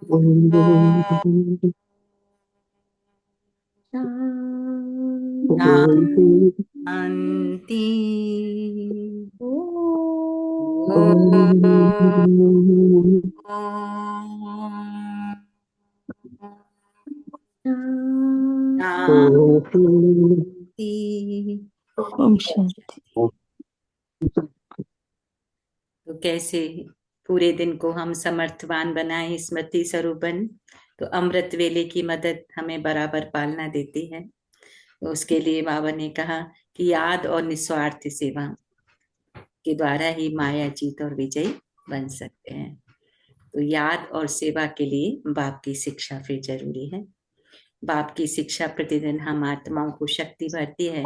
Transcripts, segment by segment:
शांति। शांति। ओम शांति। तो कैसे पूरे दिन को हम समर्थवान बनाए, स्मृति स्वरूप बन, तो अमृत वेले की मदद हमें बराबर पालना देती है। तो उसके लिए बाबा ने कहा कि याद और निस्वार्थ सेवा के द्वारा ही माया जीत और विजयी बन सकते हैं। तो याद और सेवा के लिए बाप की शिक्षा फिर जरूरी है। बाप की शिक्षा प्रतिदिन हम आत्माओं को शक्ति भरती है।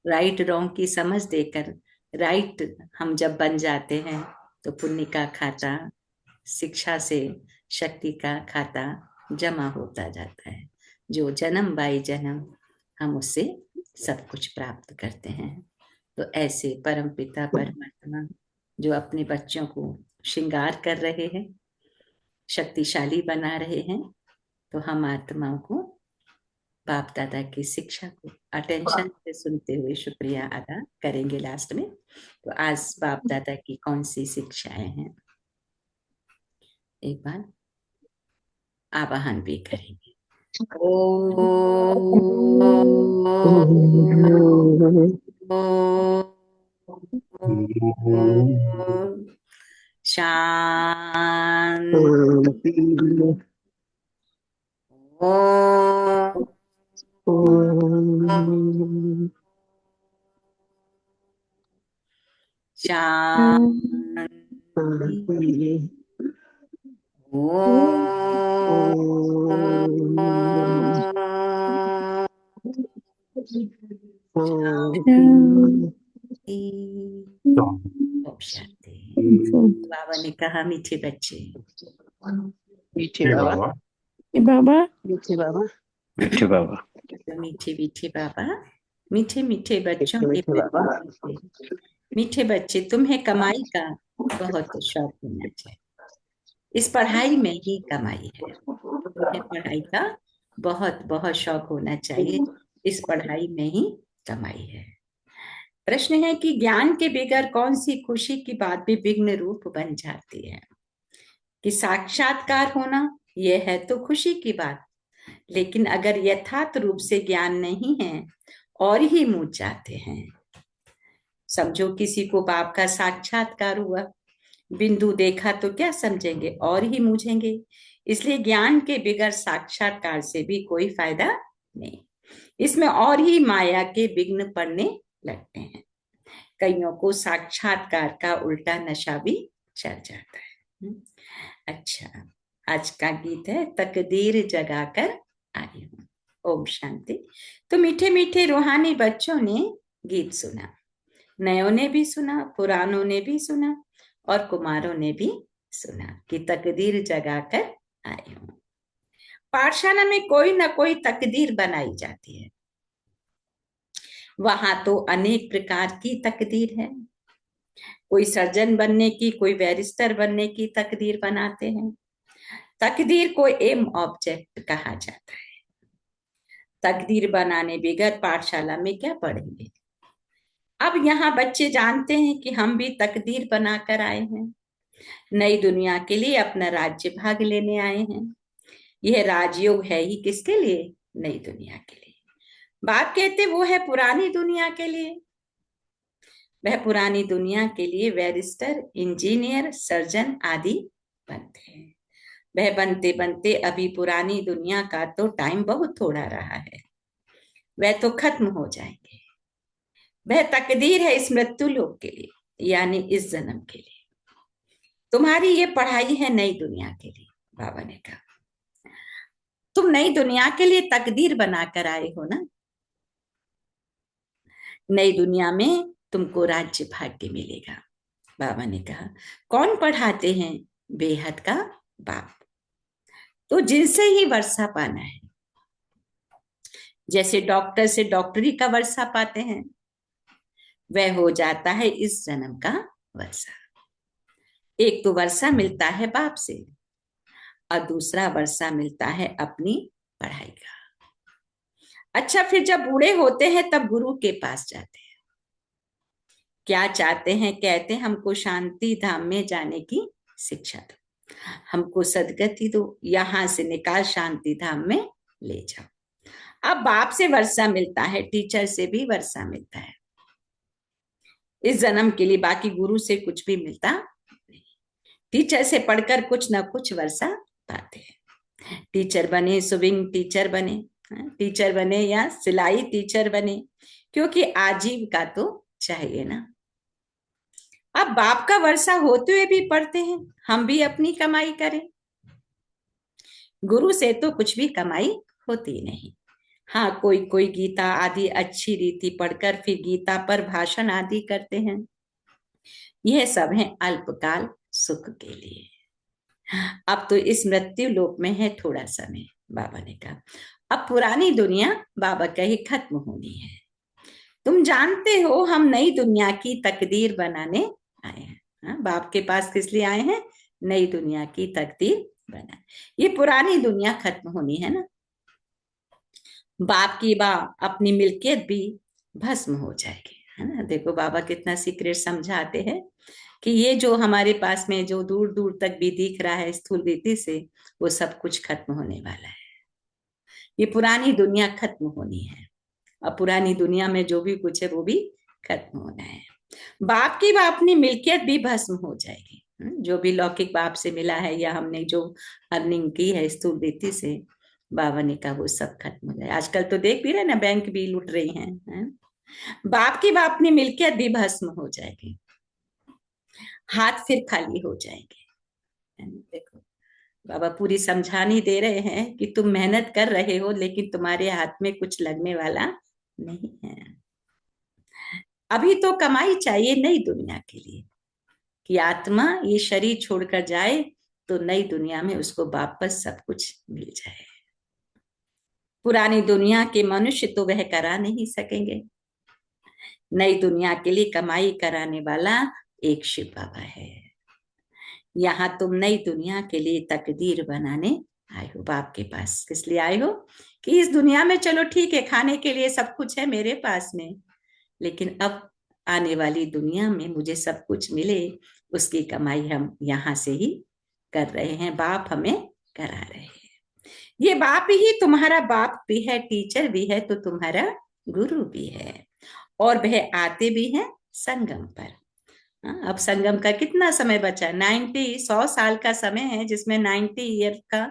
राइट रॉन्ग की समझ देकर राइट हम जब बन जाते हैं तो पुण्य का खाता, शिक्षा से शक्ति का खाता जमा होता जाता है। जो जन्म बाई जन्म हम उससे सब कुछ प्राप्त करते हैं। तो ऐसे परम पिता परमात्मा जो अपने बच्चों को श्रृंगार कर रहे हैं, शक्तिशाली बना रहे हैं, तो हम आत्माओं को बाप दादा की शिक्षा को अटेंशन से सुनते हुए शुक्रिया अदा करेंगे लास्ट में। तो आज बाप दादा की कौन सी शिक्षाएं हैं, एक बार आवाहन भी करेंगे। शांति। शांति। शांति। बाबा ने कहा मीठे बच्चे, मीठे बाबा, बाबा, मीठे बाबा, मीठे बाबा, तो मीठे मीठे बाबा, मीठे मीठे बच्चों मीठे के मीठे बाबा। प्रति मीठे बच्चे, तुम्हें कमाई का बहुत शौक होना चाहिए। इस पढ़ाई में ही कमाई है। तुम्हें पढ़ाई का बहुत बहुत शौक होना चाहिए। इस पढ़ाई में ही कमाई है। प्रश्न है कि ज्ञान के बगैर कौन सी खुशी की बात भी विघ्न रूप बन जाती है। कि साक्षात्कार होना यह है तो खुशी की बात, लेकिन अगर यथार्थ रूप से ज्ञान नहीं है और ही मूझ जाते हैं। समझो किसी को बाप का साक्षात्कार हुआ, बिंदु देखा तो क्या समझेंगे, और ही मूझेंगे। इसलिए ज्ञान के बगैर साक्षात्कार से भी कोई फायदा नहीं। इसमें और ही माया के विघ्न पड़ने लगते हैं। कईयों को साक्षात्कार का उल्टा नशा भी चढ़ जाता है। अच्छा, आज का गीत है तकदीर जगाकर आई हूं। ओम शांति। तो मीठे मीठे रूहानी बच्चों ने गीत सुना, नयों ने भी सुना, पुरानों ने भी सुना और कुमारों ने भी सुना कि तकदीर जगाकर आई हूं। पाठशाला में कोई ना कोई तकदीर बनाई जाती है। वहां तो अनेक प्रकार की तकदीर है। कोई सर्जन बनने की, कोई बैरिस्टर बनने की तकदीर बनाते हैं। तकदीर को एम ऑब्जेक्ट कहा जाता है। तकदीर बनाने बगैर पाठशाला में क्या पढ़ेंगे। अब यहाँ बच्चे जानते हैं कि हम भी तकदीर बनाकर आए हैं। नई दुनिया के लिए अपना राज्य भाग लेने आए हैं। यह राजयोग है ही किसके लिए? नई दुनिया के लिए। बाप कहते वो है पुरानी दुनिया के लिए। वह पुरानी दुनिया के लिए बैरिस्टर, इंजीनियर, सर्जन आदि बनते हैं। वह बनते बनते अभी पुरानी दुनिया का तो टाइम बहुत थोड़ा रहा है। वह तो खत्म हो जाएंगे। वह तकदीर है इस मृत्यु लोक के लिए, यानी इस जन्म के लिए। तुम्हारी ये पढ़ाई है नई दुनिया के लिए। बाबा ने कहा तुम नई दुनिया के लिए तकदीर बनाकर आए हो ना। नई दुनिया में तुमको राज्य भाग्य मिलेगा। बाबा ने कहा कौन पढ़ाते हैं? बेहद का बाप। तो जिनसे ही वर्षा पाना है, जैसे डॉक्टर से डॉक्टरी का वर्षा पाते हैं, वह हो जाता है इस जन्म का वर्षा। एक तो वर्षा मिलता है बाप से, और दूसरा वर्षा मिलता है अपनी पढ़ाई का। अच्छा, फिर जब बूढ़े होते हैं तब गुरु के पास जाते हैं। क्या चाहते हैं? कहते हैं हमको शांति धाम में जाने की शिक्षा दो, हमको सदगति दो, यहां से निकाल शांति धाम में ले जाओ। अब बाप से वर्षा मिलता है, टीचर से भी वर्षा मिलता है इस जन्म के लिए, बाकी गुरु से कुछ भी मिलता नहीं। टीचर से पढ़कर कुछ ना कुछ वर्षा पाते हैं। टीचर बने, स्विंग टीचर बने, टीचर बने या सिलाई टीचर बने, क्योंकि आजीविका तो चाहिए ना। अब बाप का वर्षा होते हुए भी पढ़ते हैं, हम भी अपनी कमाई करें। गुरु से तो कुछ भी कमाई होती नहीं। हाँ, कोई कोई गीता आदि अच्छी रीति पढ़कर फिर गीता पर भाषण आदि करते हैं। यह सब है अल्पकाल सुख के लिए। अब तो इस मृत्यु लोक में है थोड़ा समय, बाबा ने कहा। अब पुरानी दुनिया बाबा कही खत्म होनी है। तुम जानते हो हम नई दुनिया की तकदीर बनाने आए हैं। बाप के पास किस लिए आए हैं? नई दुनिया की तकदीर बना। ये पुरानी दुनिया खत्म होनी है ना। बाप की अपनी मिल्कियत भी भस्म हो जाएगी, है ना। देखो बाबा कितना सीक्रेट समझाते हैं कि ये जो हमारे पास में जो दूर दूर तक भी दिख रहा है स्थूल रीति से, वो सब कुछ खत्म होने वाला है। ये पुरानी दुनिया खत्म होनी है, और पुरानी दुनिया में जो भी कुछ है वो भी खत्म होना है। बाप की अपनी मिल्कियत भी भस्म हो जाएगी। जो भी लौकिक बाप से मिला है या हमने जो अर्निंग की है स्थूल रीति से, बाबा ने कहा वो सब खत्म हो जाए। आजकल तो देख भी रहे ना, बैंक भी लूट रही हैं। बाप की अपनी मिल्कियत भी भस्म हो जाएगी, हाथ फिर खाली हो जाएंगे। देखो बाबा पूरी समझानी दे रहे हैं कि तुम मेहनत कर रहे हो, लेकिन तुम्हारे हाथ में कुछ लगने वाला नहीं है। अभी तो कमाई चाहिए नई दुनिया के लिए, कि आत्मा ये शरीर छोड़कर जाए तो नई दुनिया में उसको वापस सब कुछ मिल जाए। पुरानी दुनिया के मनुष्य तो वह करा नहीं सकेंगे। नई दुनिया के लिए कमाई कराने वाला एक शिव बाबा है। यहाँ तुम नई दुनिया के लिए तकदीर बनाने आए हो बाप के पास। किस लिए आए हो? कि इस दुनिया में चलो ठीक है, खाने के लिए सब कुछ है मेरे पास में, लेकिन अब आने वाली दुनिया में मुझे सब कुछ मिले, उसकी कमाई हम यहाँ से ही कर रहे हैं। बाप हमें करा रहे हैं। ये बाप ही तुम्हारा बाप भी है, टीचर भी है, तो तुम्हारा गुरु भी है, और वह आते भी हैं संगम पर। अब संगम का कितना समय बचा? 100 साल का समय है, जिसमें 90 ईयर का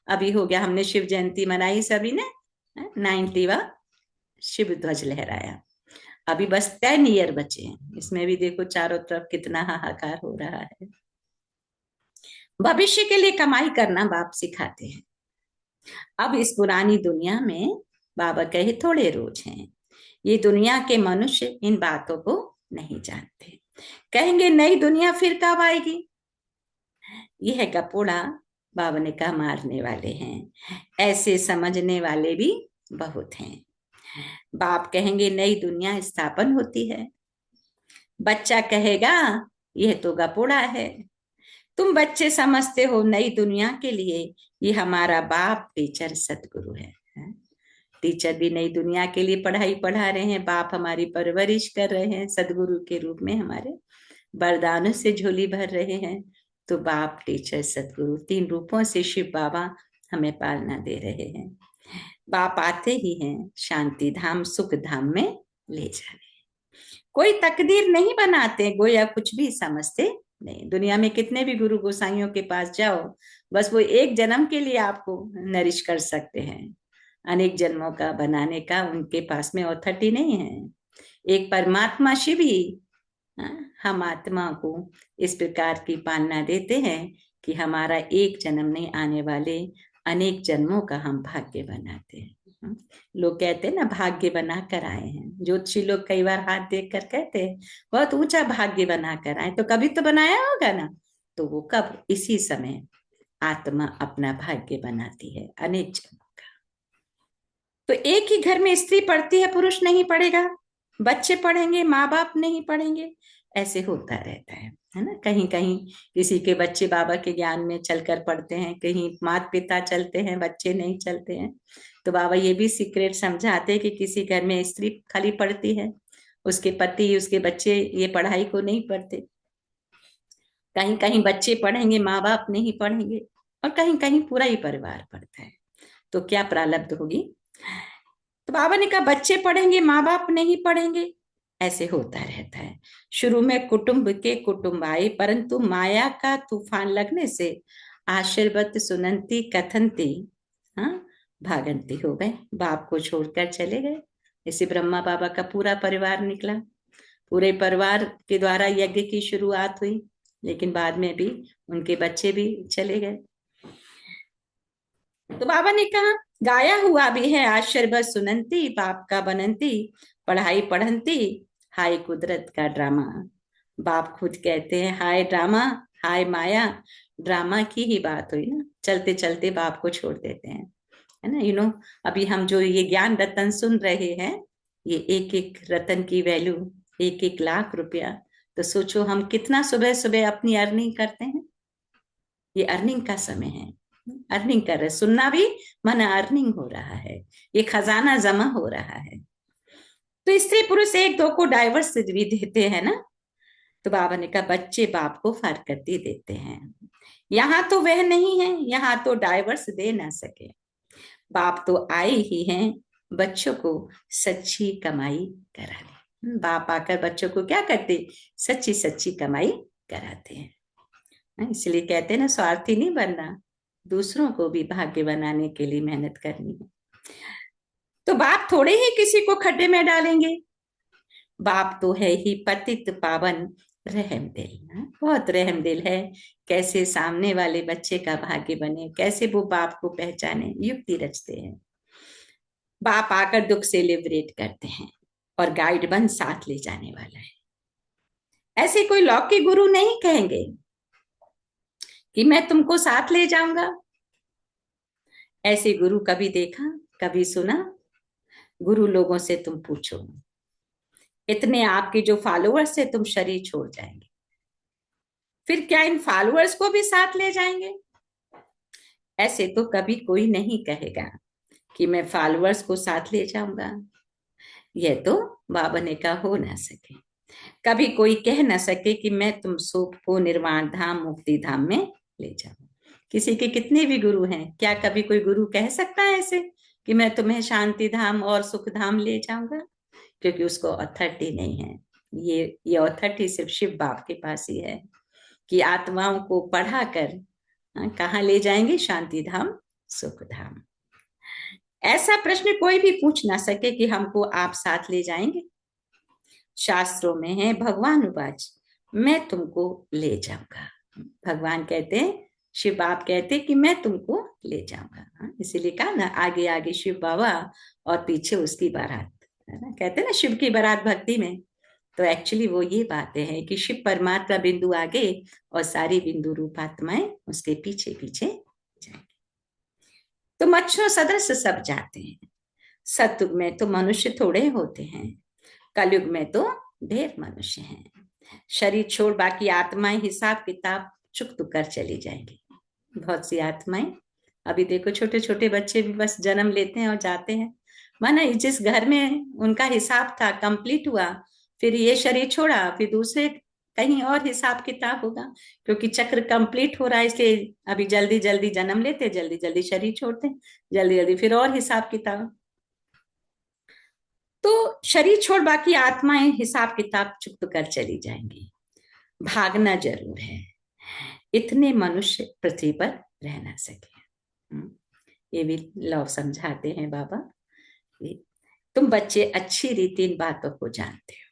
अभी हो गया। हमने शिव जयंती मनाई, सभी ने 90वां शिव ध्वज लहराया। अभी बस 10 ईयर बचे हैं। इसमें भी देखो चारों तरफ कितना हाहाकार हो रहा है। भविष्य के लिए कमाई करना बाप सिखाते हैं। अब इस पुरानी दुनिया में बाबा कहे थोड़े रोज हैं। ये दुनिया के मनुष्य इन बातों को नहीं जानते। कहेंगे नई दुनिया फिर कब आएगी? यह गपोड़ा बाबा ने कहा मारने वाले हैं, ऐसे समझने वाले भी बहुत हैं। बाप कहेंगे नई दुनिया स्थापन होती है। बच्चा कहेगा यह तो गपोड़ा है। तुम बच्चे समझते हो नई दुनिया के लिए ये हमारा बाप टीचर सतगुरु है। टीचर भी नई दुनिया के लिए पढ़ाई पढ़ा रहे हैं, बाप हमारी परवरिश कर रहे हैं, सदगुरु के रूप में हमारे वरदानों से झोली भर रहे हैं। तो बाप टीचर सदगुरु 3 रूपों से शिव बाबा हमें पालना दे रहे हैं। बाप आते ही हैं शांति धाम सुख धाम में ले जाने। कोई तकदीर नहीं बनाते, गोया कुछ भी समझते नहीं। दुनिया में कितने भी गुरु गोसाइयों के पास जाओ, बस वो एक जन्म के लिए आपको नरिश कर सकते हैं। अनेक जन्मों का बनाने का उनके पास में ऑथोरिटी नहीं है। एक परमात्मा शिव ही हम आत्मा को इस प्रकार की पालना देते हैं कि हमारा एक जन्म नहीं, आने वाले अनेक जन्मों का हम भाग्य बनाते हैं। लोग कहते हैं ना भाग्य बना कर आए हैं। ज्योतिषी लोग कई बार हाथ देख कर कहते हैं बहुत ऊंचा भाग्य बना कर आए, तो कभी तो बनाया होगा ना। तो वो कब? इसी समय आत्मा अपना भाग्य बनाती है अनेक जन्मों का। तो एक ही घर में स्त्री पढ़ती है, पुरुष नहीं पढ़ेगा। बच्चे पढ़ेंगे, माँ बाप नहीं पढ़ेंगे, ऐसे होता रहता है ना। कहीं कहीं किसी के बच्चे बाबा के ज्ञान में चलकर पढ़ते हैं, कहीं माता पिता चलते हैं, बच्चे नहीं चलते हैं। तो बाबा ये भी सीक्रेट समझाते हैं कि किसी घर में स्त्री खाली पढ़ती है, उसके पति उसके बच्चे ये पढ़ाई को नहीं पढ़ते। कहीं कहीं बच्चे पढ़ेंगे, माँ बाप नहीं पढ़ेंगे, और कहीं कहीं पूरा ही परिवार पढ़ता है। तो क्या प्रारब्ध होगी। तो बाबा ने कहा बच्चे पढ़ेंगे, माँ बाप नहीं पढ़ेंगे, ऐसे होता रहता है। शुरू में कुटुंब के कुटुंब आए, परंतु माया का तूफान लगने से आशीर्वाद सुनंती कथनती, हाँ, भागंती हो गए, बाप को छोड़कर चले गए। इसी ब्रह्मा बाबा का पूरा परिवार निकला, पूरे परिवार के द्वारा यज्ञ की शुरुआत हुई, लेकिन बाद में भी उनके बच्चे भी चले गए। तो बाबा ने कहा गाया हुआ भी है, आशीर्वाद सुनंती बाप का बनंती, पढ़ाई पढ़ंती, हाय कुदरत का ड्रामा। बाप खुद कहते हैं हाय ड्रामा, हाय माया। ड्रामा की ही बात हुई ना, चलते चलते बाप को छोड़ देते हैं, है ना। अभी हम जो ये ज्ञान रतन सुन रहे हैं, ये एक एक रतन की वैल्यू 1-1 लाख रुपया। तो सोचो हम कितना सुबह सुबह अपनी अर्निंग करते हैं। ये अर्निंग का समय है, अर्निंग कर रहे, सुनना भी माना अर्निंग हो रहा है, ये खजाना जमा हो रहा है। तो स्त्री पुरुष एक दो को डाइवर्स भी देते हैं ना। तो बाबा ने कहा बच्चे बाप को फारकती देते हैं, यहाँ तो वह नहीं है, यहाँ तो डाइवर्स दे ना सके। बाप तो आए ही हैं बच्चों को सच्ची कमाई कराने। बाप आकर बच्चों को क्या करते, सच्ची सच्ची कमाई कराते हैं। इसलिए कहते हैं ना, स्वार्थी नहीं बनना, दूसरों को भी भाग्य बनाने के लिए मेहनत करनी है। तो बाप थोड़े ही किसी को खड्डे में डालेंगे, बाप तो है ही पतित पावन रहम दिल, बहुत रहम दिल है। कैसे सामने वाले बच्चे का भाग्य बने, कैसे वो बाप को पहचाने, युक्ति रचते हैं। बाप आकर दुख से लिबरेट करते हैं और गाइड बन साथ ले जाने वाला है। ऐसे कोई लौकिक गुरु नहीं कहेंगे कि मैं तुमको साथ ले जाऊंगा। ऐसे गुरु कभी देखा, कभी सुना? गुरु लोगों से तुम पूछो, इतने आपके जो फॉलोअर्स है तुम शरीर छोड़ जाएंगे, फिर क्या इन फॉलोअर्स को भी साथ ले जाएंगे? ऐसे तो कभी कोई नहीं कहेगा कि मैं फॉलोअर्स को साथ ले जाऊंगा। यह तो बाबा ने कहा हो ना सके। कभी कोई कह ना सके कि मैं तुम सबको निर्वाण धाम मुक्ति धाम में ले जाऊं। किसी के कितने भी गुरु हैं, क्या कभी कोई गुरु कह सकता है ऐसे कि मैं तुम्हें शांति धाम और सुख धाम ले जाऊंगा? क्योंकि उसको अथॉरिटी नहीं है। ये अथॉरिटी सिर्फ शिव बाप के पास ही है कि आत्माओं को पढ़ाकर कहाँ ले जाएंगे, शांति धाम सुख धाम। ऐसा प्रश्न कोई भी पूछ ना सके कि हमको आप साथ ले जाएंगे। शास्त्रों में है भगवान उवाच, मैं तुमको ले जाऊंगा। भगवान कहते हैं, शिव बाप कहते कि मैं तुमको ले जाऊंगा। इसीलिए कहा ना, आगे आगे शिव बाबा और पीछे उसकी बारात, है ना। कहते हैं ना शिव की बारात भक्ति में, तो एक्चुअली वो ये बातें हैं कि शिव परमात्मा बिंदु आगे और सारी बिंदु रूप आत्माएं उसके पीछे पीछे जाएंगे। तो मच्छरों सदृश सब जाते हैं। सतयुग में तो मनुष्य थोड़े होते हैं, कलयुग में तो ढेर मनुष्य हैं। शरीर छोड़ बाकी आत्माएं हिसाब किताब चुकत कर चली जाएंगी। बहुत सी आत्माएं, अभी देखो छोटे छोटे बच्चे भी बस जन्म लेते हैं और जाते हैं। माना जिस घर में उनका हिसाब था कंप्लीट हुआ, फिर ये शरीर छोड़ा, फिर दूसरे कहीं और हिसाब किताब होगा, क्योंकि चक्र कंप्लीट हो रहा है। इसलिए अभी जल्दी जल्दी जन्म लेते, जल्दी जल्दी शरीर छोड़ते, जल्दी जल्दी फिर और हिसाब किताब। तो शरीर छोड़ बाकी आत्माएं हिसाब किताब चुप कर चली जाएंगी। भागना जरूर है, इतने मनुष्य पृथ्वी पर रह ना सके। ये भी लव समझाते हैं बाबा। तुम बच्चे अच्छी रीति इन बातों को जानते हो।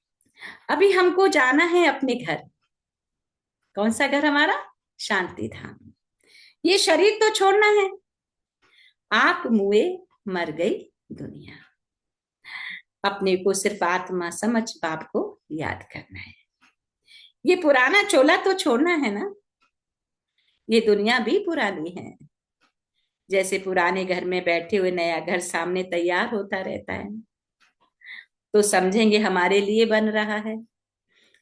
अभी हमको जाना है अपने घर। कौन सा घर हमारा? शांति धाम। ये शरीर तो छोड़ना है। आप मुए मर गई दुनिया। अपने को सिर्फ आत्मा समझ बाप को याद करना है। ये पुराना चोला तो छोड़ना है ना। ये दुनिया भी पुरानी है। जैसे पुराने घर में बैठे हुए नया घर सामने तैयार होता रहता है, तो समझेंगे हमारे लिए बन रहा है।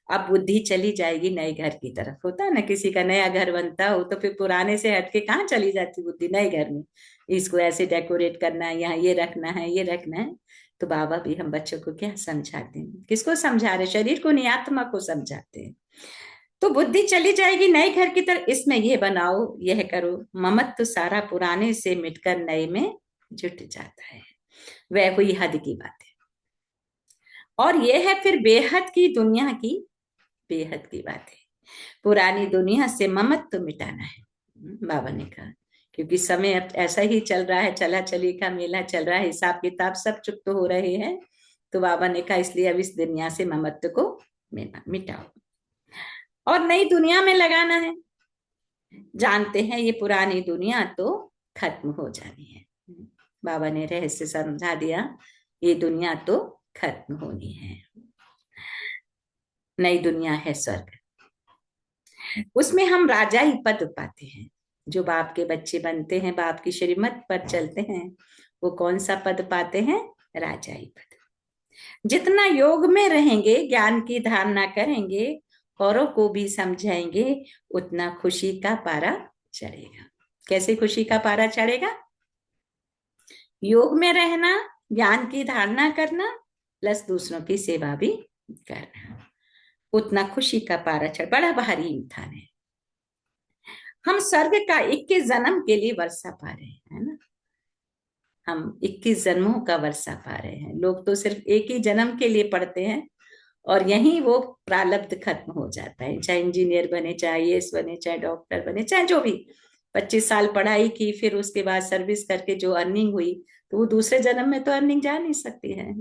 अब बुद्धि चली जाएगी नए घर की तरफ। होता है ना, किसी का नया घर बनता हो तो फिर पुराने से हटके कहाँ चली जाती बुद्धि, नए घर में। इसको ऐसे डेकोरेट करना है, यहाँ ये रखना है, ये रखना है। तो बाबा भी हम बच्चों को क्या समझाते हैं, किसको समझा रहे, शरीर को नहीं, आत्मा को समझाते हैं। तो बुद्धि चली जाएगी नए घर की तरफ, इसमें ये बनाओ, यह करो, ममत्व सारा पुराने से मिटकर नए में जुट जाता है। वह हुई हद की बात है। और यह है फिर बेहद की दुनिया की, बेहद की बात है। पुरानी दुनिया से ममत्व मिटाना है, बाबा ने कहा। क्योंकि समय अब ऐसा ही चल रहा है, चला चली का मेला चल रहा है, हिसाब किताब सब चुकते हो रहे हैं। तो बाबा ने कहा इसलिए अब इस दुनिया से ममत्व को मिटाओ और नई दुनिया में लगाना है। जानते हैं ये पुरानी दुनिया तो खत्म हो जानी है। बाबा ने रहस्य समझा दिया, ये दुनिया तो खत्म होनी है, नई दुनिया है स्वर्ग। उसमें हम राजाई पद पाते हैं। जो बाप के बच्चे बनते हैं, बाप की श्रीमत पर चलते हैं, वो कौन सा पद पाते हैं? राजाई पद। जितना योग में रहेंगे, ज्ञान की धारणा करेंगे, औरों को भी समझाएंगे, उतना खुशी का पारा चढ़ेगा। कैसे खुशी का पारा चढ़ेगा? योग में रहना, ज्ञान की धारणा करना, प्लस दूसरों की सेवा भी करना, उतना खुशी का पारा चढ़। बड़ा भारी इम्तिहान है। हम स्वर्ग का 21 जन्म के लिए वर्षा पा रहे हैं, है ना। हम 21 जन्मों का वर्षा पा रहे हैं। लोग तो सिर्फ एक ही जन्म के लिए पढ़ते हैं और यहीं वो प्रारब्ध खत्म हो जाता है। चाहे इंजीनियर बने, चाहे आईएएस बने, चाहे डॉक्टर बने, चाहे जो भी। 25 साल पढ़ाई की, फिर उसके बाद सर्विस करके जो अर्निंग हुई, तो वो दूसरे जन्म में तो अर्निंग जा नहीं सकती है।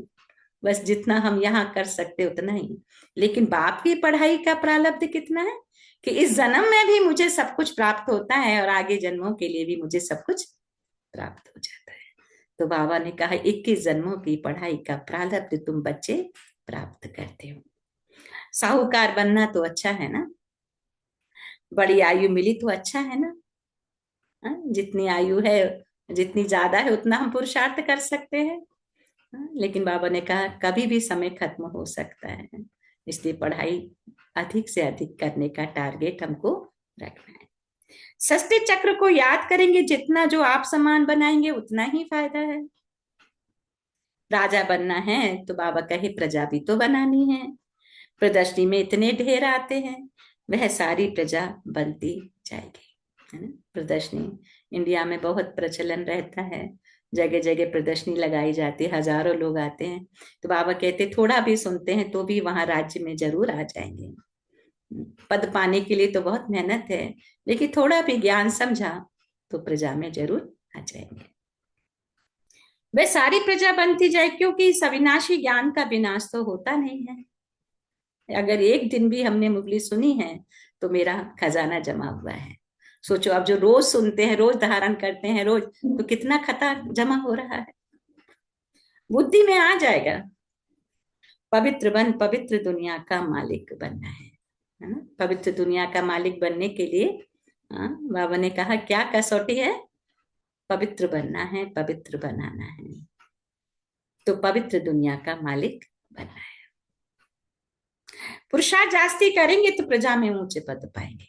बस जितना हम यहाँ कर सकते उतना ही। लेकिन बाप की पढ़ाई का प्रारब्ध कितना है कि इस जन्म में भी मुझे सब कुछ प्राप्त होता है और आगे जन्मों के लिए भी मुझे सब कुछ प्राप्त हो जाता है। तो बाबा ने कहा 21 जन्मों की पढ़ाई का प्रारब्ध तुम बच्चे प्राप्त करते हो। साहूकार बनना तो अच्छा है ना, बड़ी आयु मिली तो अच्छा है ना। जितनी आयु है, जितनी ज्यादा है, उतना हम पुरुषार्थ कर सकते हैं। लेकिन बाबा ने कहा कभी भी समय खत्म हो सकता है, इसलिए पढ़ाई अधिक से अधिक करने का टारगेट हमको रखना है। षष्ठी चक्र को याद करेंगे, जितना जो आप समान बनाएंगे उतना ही फायदा है। राजा बनना है तो बाबा कहे प्रजा भी तो बनानी है। प्रदर्शनी में इतने ढेर आते हैं, वह सारी प्रजा बनती जाएगी, है ना। प्रदर्शनी इंडिया में बहुत प्रचलन रहता है, जगह जगह प्रदर्शनी लगाई जाती है, हजारों लोग आते हैं। तो बाबा कहते थोड़ा भी सुनते हैं तो भी वहां राज्य में जरूर आ जाएंगे। पद पाने के लिए तो बहुत मेहनत है, लेकिन थोड़ा भी ज्ञान समझा तो प्रजा में जरूर आ जाएंगे। वह सारी प्रजा बनती जाए, क्योंकि इस अविनाशी ज्ञान का विनाश तो होता नहीं है। अगर एक दिन भी हमने मुरली सुनी है तो मेरा खजाना जमा हुआ है। सोचो, अब जो रोज सुनते हैं, रोज धारण करते हैं, रोज, तो कितना खता जमा हो रहा है। बुद्धि में आ जाएगा, पवित्र बन, पवित्र दुनिया का मालिक बनना है ना। पवित्र दुनिया का मालिक बनने के लिए बाबा ने कहा क्या कसौटी है? पवित्र बनना है, पवित्र बनाना है। तो पवित्र दुनिया का मालिक बनना है। पुरुषार्थ जास्ती करेंगे तो प्रजा में ऊंचे पद पाएंगे,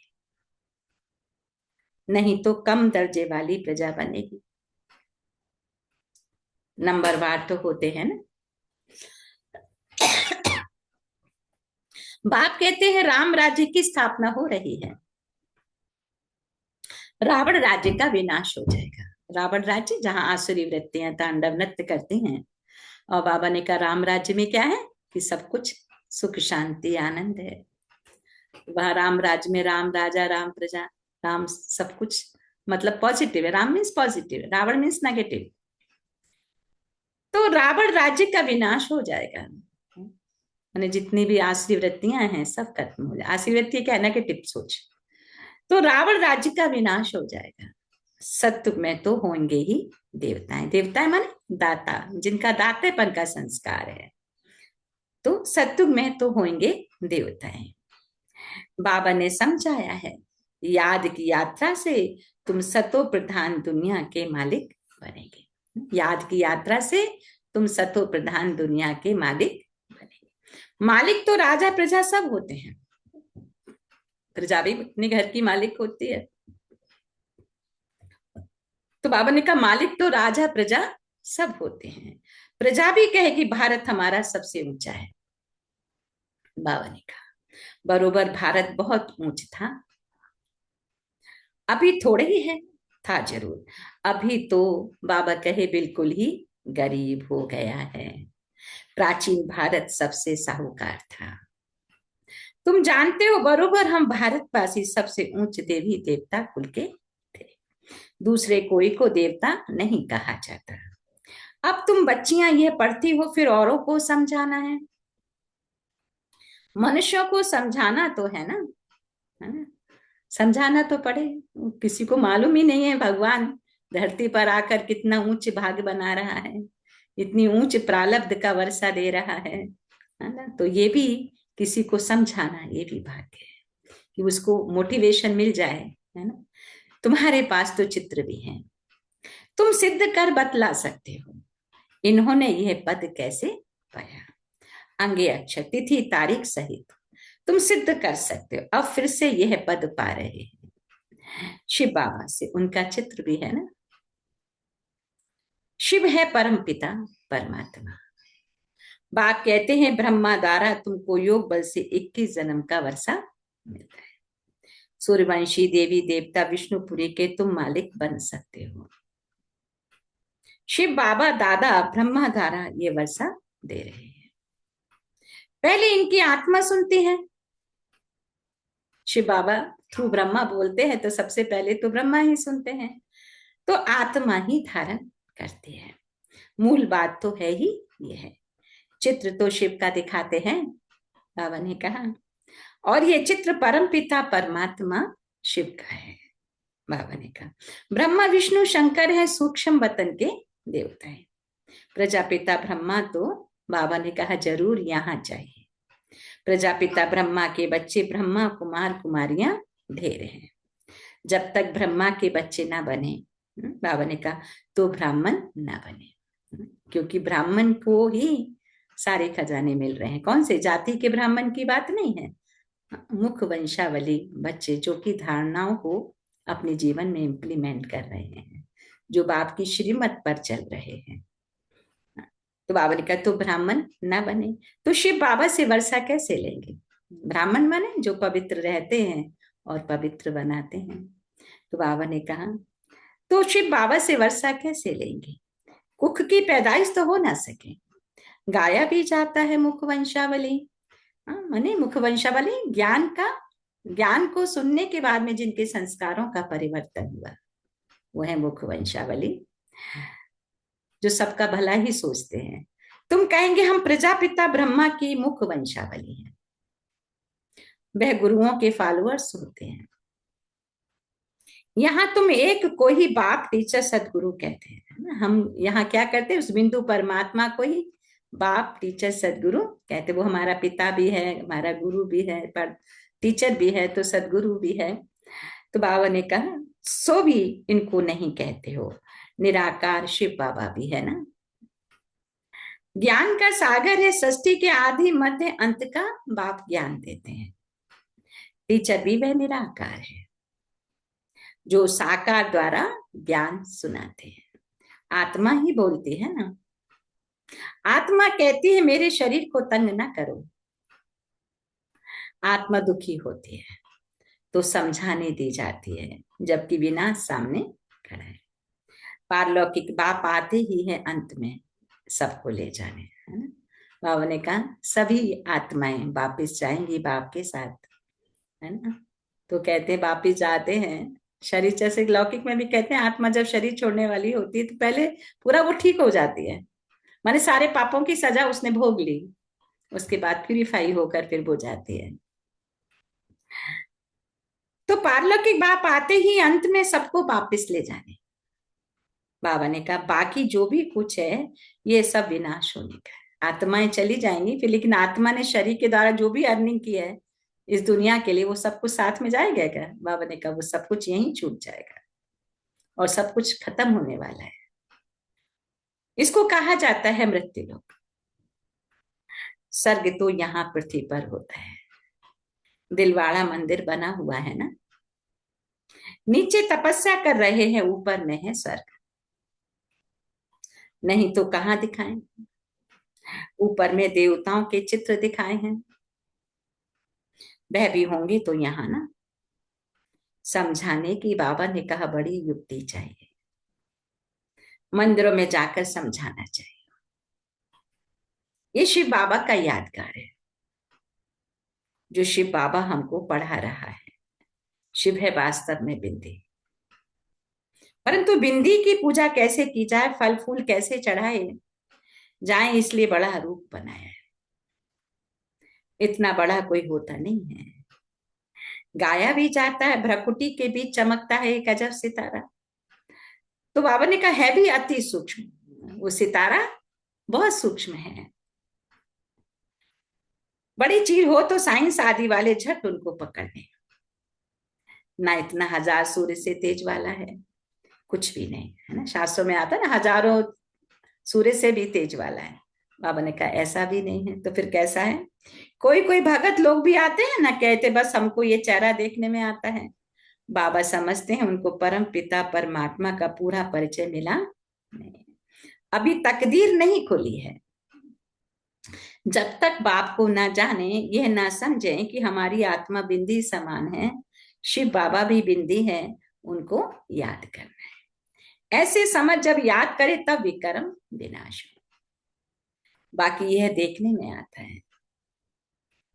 नहीं तो कम दर्जे वाली प्रजा बनेगी। नंबरवार तो होते हैं ना। बाप कहते हैं राम राज्य की स्थापना हो रही है, रावण राज्य का विनाश हो जाएगा। रावण राज्य जहां आसुरी वृत्तियां तांडव नृत्य करती हैं, और बाबा ने कहा राम राज्य में क्या है कि सब कुछ सुख शांति आनंद है। वहां राम राज्य में राम राजा, राम प्रजा, राम सब कुछ, मतलब पॉजिटिव है। Ram means positive, Ravan means negative. तो रावण राज्य का विनाश हो जाएगा, यानी जितनी भी आसुरी वृत्तियां हैं सब खत्म हो जाए। आसुरी वृत्ति क्या है? नेगेटिव सोच। तो रावण राज्य का विनाश हो जाएगा। सत्युग में तो होंगे ही देवताएं। देवताएं माने दाता, जिनका दातेपन का संस्कार है। तो सत्युग में तो होंगे देवताएं। बाबा ने समझाया है, याद की यात्रा से तुम सतो प्रधान दुनिया के मालिक बनेंगे। याद की यात्रा से तुम सतो प्रधान दुनिया के मालिक बनेंगे। मालिक तो राजा प्रजा सब होते हैं, प्रजा भी अपने घर की मालिक होती है। तो बाबा ने कहा मालिक तो राजा प्रजा सब होते हैं, प्रजा भी कहे कि भारत हमारा सबसे ऊंचा है। बाबा ने कहा बरोबर भारत बहुत ऊंच था, अभी थोड़े ही है, था जरूर, अभी तो बाबा कहे बिल्कुल ही गरीब हो गया है। प्राचीन भारत सबसे साहूकार था। तुम जानते हो बरोबर हम भारतवासी सबसे ऊंच देवी देवता कुल के थे, दूसरे कोई को देवता नहीं कहा जाता। अब तुम बच्चियां ये पढ़ती हो, फिर औरों को समझाना है, मनुष्यों को समझाना तो है ना, समझाना तो पड़े। किसी को मालूम ही नहीं है भगवान धरती पर आकर कितना ऊंच भाग बना रहा है, इतनी ऊंच प्रारब्ध का वर्षा दे रहा है ना। तो ये भी किसी को समझाना, ये भी भाग्य है कि उसको मोटिवेशन मिल जाए, है ना। तुम्हारे पास तो चित्र भी है, तुम सिद्ध कर बतला सकते हो इन्होंने यह पद कैसे पाया, अंगे अक्षर तिथि तारीख सहित तुम सिद्ध कर सकते हो, अब फिर से यह पद पा रहे हैं। शिव बाबा से उनका चित्र भी है ना। शिव है परम पिता परमात्मा। बाप कहते हैं ब्रह्मा द्वारा तुमको योग बल से 21 जन्म का वर्षा मिलता है। सूर्यवंशी देवी देवता विष्णुपुरी के तुम मालिक बन सकते हो। शिव बाबा दादा ब्रह्मा द्वारा ये वर्षा दे रहे हैं। पहले इनकी आत्मा सुनती है। शिव बाबा थ्रू ब्रह्मा बोलते हैं तो सबसे पहले तो ब्रह्मा ही सुनते हैं, तो आत्मा ही धारण करती है। मूल बात तो है ही ये है। चित्र तो शिव का दिखाते हैं, बाबा ने कहा, और ये चित्र परम पिता परमात्मा शिव का है। बाबा ने कहा ब्रह्मा विष्णु शंकर है सूक्ष्म वतन के देवता है। प्रजापिता ब्रह्मा तो बाबा ने कहा जरूर यहाँ चाहिए। प्रजापिता ब्रह्मा के बच्चे ब्रह्मा कुमार कुमारियां ढेर हैं। जब तक ब्रह्मा के बच्चे ना बने, बाबा ने कहा तो ब्राह्मण ना बने, क्योंकि ब्राह्मण को ही सारे खजाने मिल रहे हैं। कौन से जाति के ब्राह्मण की बात नहीं है, मुख वंशावली बच्चे जो कि धारणाओं को अपने जीवन में इंप्लीमेंट कर रहे हैं, जो बाप की श्रीमत पर चल रहे हैं। तो बाबा ने कहा तो ब्राह्मण ना बने, तो शिव बाबा से वर्षा कैसे लेंगे। ब्राह्मण बने जो पवित्र रहते हैं और पवित्र बनाते हैं। तो बाबा ने कहा तो शिव बाबा से वर्षा कैसे लेंगे, कुख की पैदाइश तो हो ना सके। गाया भी जाता है मुख वंशावली, माने मुख वंशावली ज्ञान का, ज्ञान को सुनने के बाद में जिनके संस्कारों का परिवर्तन हुआ वो है मुख वंशावली, जो सबका भला ही सोचते हैं। तुम कहेंगे हम प्रजापिता ब्रह्मा की मुख वंशावली हैं, वह गुरुओं के फॉलोअर्स होते हैं। यहाँ तुम एक को ही बाप टीचर सदगुरु कहते हैं, हम यहाँ क्या करते हैं उस बिंदु परमात्मा को ही बाप टीचर सदगुरु कहते। वो हमारा पिता भी है, हमारा गुरु भी है, पर टीचर भी है तो सदगुरु भी है। तो बाबा ने कहा सो भी इनको नहीं कहते हो, निराकार शिव बाबा भी है ना। ज्ञान का सागर है, सृष्टि के आदि मध्य अंत का बाप ज्ञान देते हैं। टीचर भी वह निराकार है जो साकार द्वारा ज्ञान सुनाते हैं। आत्मा ही बोलती है ना, आत्मा कहती है मेरे शरीर को तंग ना करो। आत्मा दुखी होती है तो समझाने दी जाती है, जबकि विनाश सामने खड़ा है। पारलौकिक बाप आते ही है अंत में सबको ले जाने, है ना। बाबा ने कहा सभी आत्माएं वापिस जाएंगी बाप के साथ, है ना। तो कहते हैं वापिस जाते हैं शरीर, जैसे लौकिक में भी कहते हैं आत्मा जब शरीर छोड़ने वाली होती है तो पहले पूरा वो ठीक हो जाती है, माने सारे पापों की सजा उसने भोग ली, उसके बाद प्यूरिफाई होकर फिर वो जाती है। तो पारलौकिक बाप आते ही अंत में सबको वापिस ले जाने। बाबा ने कहा बाकी जो भी कुछ है ये सब विनाश होने का है, आत्माएं चली जाएंगी फिर, लेकिन आत्मा ने शरीर के द्वारा जो भी अर्निंग की है इस दुनिया के लिए वो सब कुछ साथ में जाएगा क्या। बाबा ने कहा वो सब कुछ यहीं छूट जाएगा और सब कुछ खत्म होने वाला है। इसको कहा जाता है मृत्यु लोक। स्वर्ग तो यहाँ पृथ्वी पर होता है। दिलवाड़ा मंदिर बना हुआ है ना, नीचे तपस्या कर रहे हैं, ऊपर में है स्वर्ग। नहीं तो कहाँ दिखाएं? ऊपर में देवताओं के चित्र दिखाए हैं, वह भी होंगे तो यहाँ ना। समझाने की बाबा ने कहा बड़ी युक्ति चाहिए, मंदिरों में जाकर समझाना चाहिए। ये शिव बाबा का यादगार है, जो शिव बाबा हमको पढ़ा रहा है। शिव है वास्तव में बिंदी, परंतु बिंदी की पूजा कैसे की जाए, फल फूल कैसे चढ़ाए जाए, इसलिए बड़ा रूप बनाया है। इतना बड़ा कोई होता नहीं है। गाया भी जाता है, भ्रकुटी के बीच चमकता है एक अजब सितारा। तो बाबा ने कहा है भी अति सूक्ष्म, वो सितारा बहुत सूक्ष्म है। बड़ी चीज हो तो साइंस आदि वाले झट उनको पकड़ लें, ना इतना हजार सूर्य से तेज वाला है, कुछ भी नहीं है ना। शास्त्रों में आता है ना, हजारों सूर्य से भी तेज वाला है। बाबा ने कहा ऐसा भी नहीं है, तो फिर कैसा है? कोई कोई भगत लोग भी आते हैं ना, कहते बस हमको ये चेहरा देखने में आता है। बाबा समझते हैं उनको परम पिता परमात्मा का पूरा परिचय मिला नहीं, अभी तकदीर नहीं खुली है। जब तक बाप को ना जाने, यह ना समझें कि हमारी आत्मा बिंदी समान है, शिव बाबा भी बिंदी है, उनको याद करना है। ऐसे समझ जब याद करे तब विक्रम विनाश हो। बाकी यह देखने में आता है,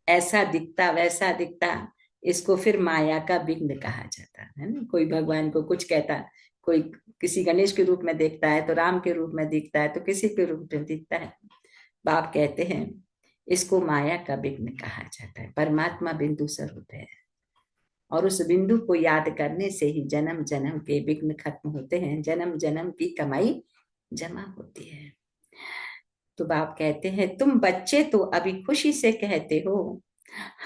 ऐसा दिखता वैसा दिखता, इसको फिर माया का विघ्न कहा जाता है ना। कोई भगवान को कुछ कहता, कोई किसी गणेश के रूप में देखता है तो राम के रूप में दिखता है, तो किसी के रूप में दिखता है। बाप कहते हैं इसको माया का विघ्न कहा जाता है। परमात्मा बिंदु स्वरूप है, और उस बिंदु को याद करने से ही जन्म जन्म के विघ्न खत्म होते हैं, जन्म जन्म की कमाई जमा होती है। तो बाप कहते हैं तुम बच्चे तो अभी खुशी से कहते हो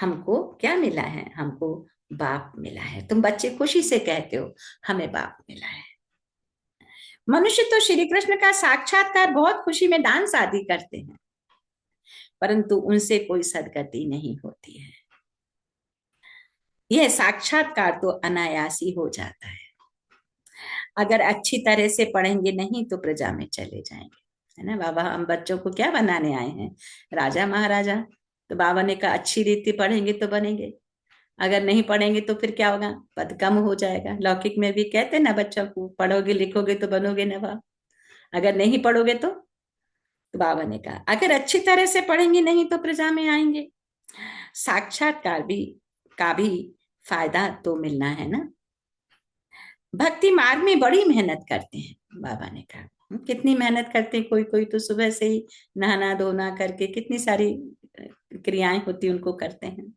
हमको क्या मिला है, हमको बाप मिला है। तुम बच्चे खुशी से कहते हो हमें बाप मिला है। मनुष्य तो श्री कृष्ण का साक्षात्कार बहुत खुशी में डांस आदि करते हैं, परंतु उनसे कोई सदगति नहीं होती है। यह साक्षात्कार तो अनायासी हो जाता है। अगर अच्छी तरह से पढ़ेंगे नहीं तो प्रजा में चले जाएंगे, है ना। बाबा हम बच्चों को क्या बनाने आए हैं, राजा महाराजा। तो बाबा ने कहा अच्छी रीति पढ़ेंगे तो बनेंगे, अगर नहीं पढ़ेंगे तो फिर क्या होगा, पद कम हो जाएगा। लौकिक में भी कहते ना बच्चों को, पढ़ोगे लिखोगे तो बनोगे नवाब, अगर नहीं पढ़ोगे तो बाबा ने कहा अगर अच्छी तरह से पढ़ेंगे नहीं तो प्रजा में आएंगे। साक्षात्कार भी का भी फायदा तो मिलना है ना। भक्ति मार्ग में बड़ी मेहनत करते हैं, बाबा ने कहा कितनी मेहनत करते हैं। कोई कोई तो सुबह से ही नहाना धोना करके कितनी सारी क्रियाएं होती उनको करते हैं,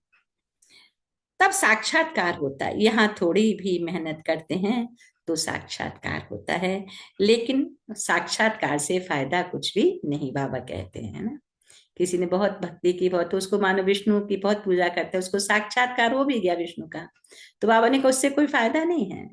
तब साक्षात्कार होता है। यहाँ थोड़ी भी मेहनत करते हैं तो साक्षात्कार होता है, लेकिन साक्षात्कार से फायदा कुछ भी नहीं, बाबा कहते हैं ना। किसी ने बहुत भक्ति की, बहुत, तो उसको मानो विष्णु की बहुत पूजा करते हैं, उसको साक्षात्कार हो भी गया विष्णु का, तो बाबा ने कहा उससे कोई फायदा नहीं है।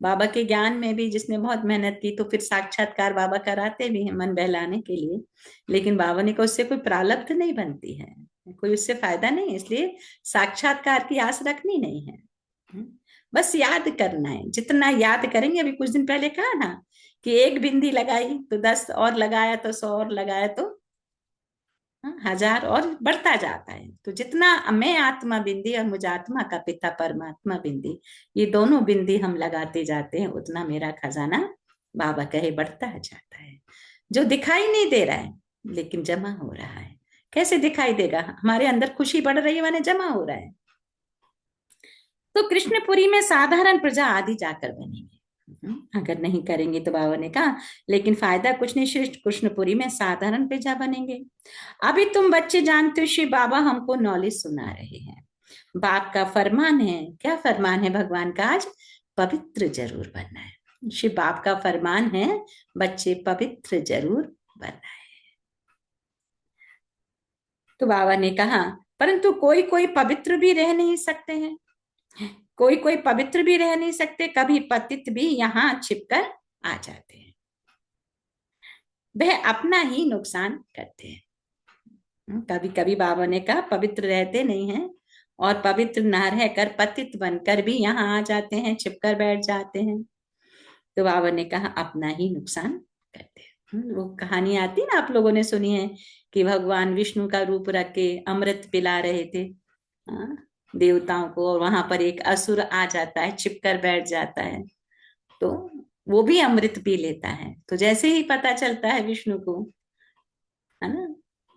बाबा के ज्ञान में भी जिसने बहुत मेहनत की तो फिर साक्षात्कार बाबा कराते भी हैं मन बहलाने के लिए, लेकिन बाबा ने कहा उससे कोई प्रारब्ध नहीं बनती है, कोई उससे फायदा नहीं, इसलिए साक्षात्कार की आस रखनी नहीं है। बस याद करना है, जितना याद करेंगे। अभी कुछ दिन पहले कहा ना कि एक बिंदी लगाई तो 10 और लगाया तो 100 और लगाया तो 1000 और बढ़ता जाता है। तो जितना मैं आत्मा बिंदी और मुझ आत्मा का पिता परमात्मा बिंदी, ये दोनों बिंदी हम लगाते जाते हैं, उतना मेरा खजाना बाबा कहे बढ़ता जाता है। जो दिखाई नहीं दे रहा है लेकिन जमा हो रहा है। कैसे दिखाई देगा, हमारे अंदर खुशी बढ़ रही है माने जमा हो रहा है। तो कृष्णपुरी में साधारण प्रजा आदि जाकर बनेंगे, अगर नहीं करेंगे तो बाबा ने कहा लेकिन फायदा कुछ नहीं, श्रेष्ठ कृष्णपुरी में साधारण प्रजा बनेंगे। अभी तुम बच्चे जानते हो श्री बाबा हमको नॉलेज सुना रहे हैं। बाप का फरमान है, क्या फरमान है भगवान का, आज पवित्र जरूर बनना है। श्री बाप का फरमान है बच्चे पवित्र जरूर बनना है। तो बाबा ने कहा परंतु कोई कोई पवित्र भी रह नहीं सकते हैं, कोई कोई पवित्र भी रह नहीं सकते, कभी पतित भी यहाँ छिपकर आ जाते हैं, वह अपना ही नुकसान करते हैं। कभी कभी बाबा ने कहा पवित्र रहते नहीं हैं और पवित्र ना रहकर पतित बनकर भी यहाँ आ जाते हैं, छिपकर बैठ जाते हैं। तो बाबा ने कहा अपना ही नुकसान करते हैं। वो कहानी आती ना, आप लोगों ने सुनी है कि भगवान विष्णु का रूप रख के अमृत पिला रहे थे देवताओं को, और वहां पर एक असुर आ जाता है, छिपकर बैठ जाता है, तो वो भी अमृत पी लेता है। तो जैसे ही पता चलता है विष्णु को, है ना,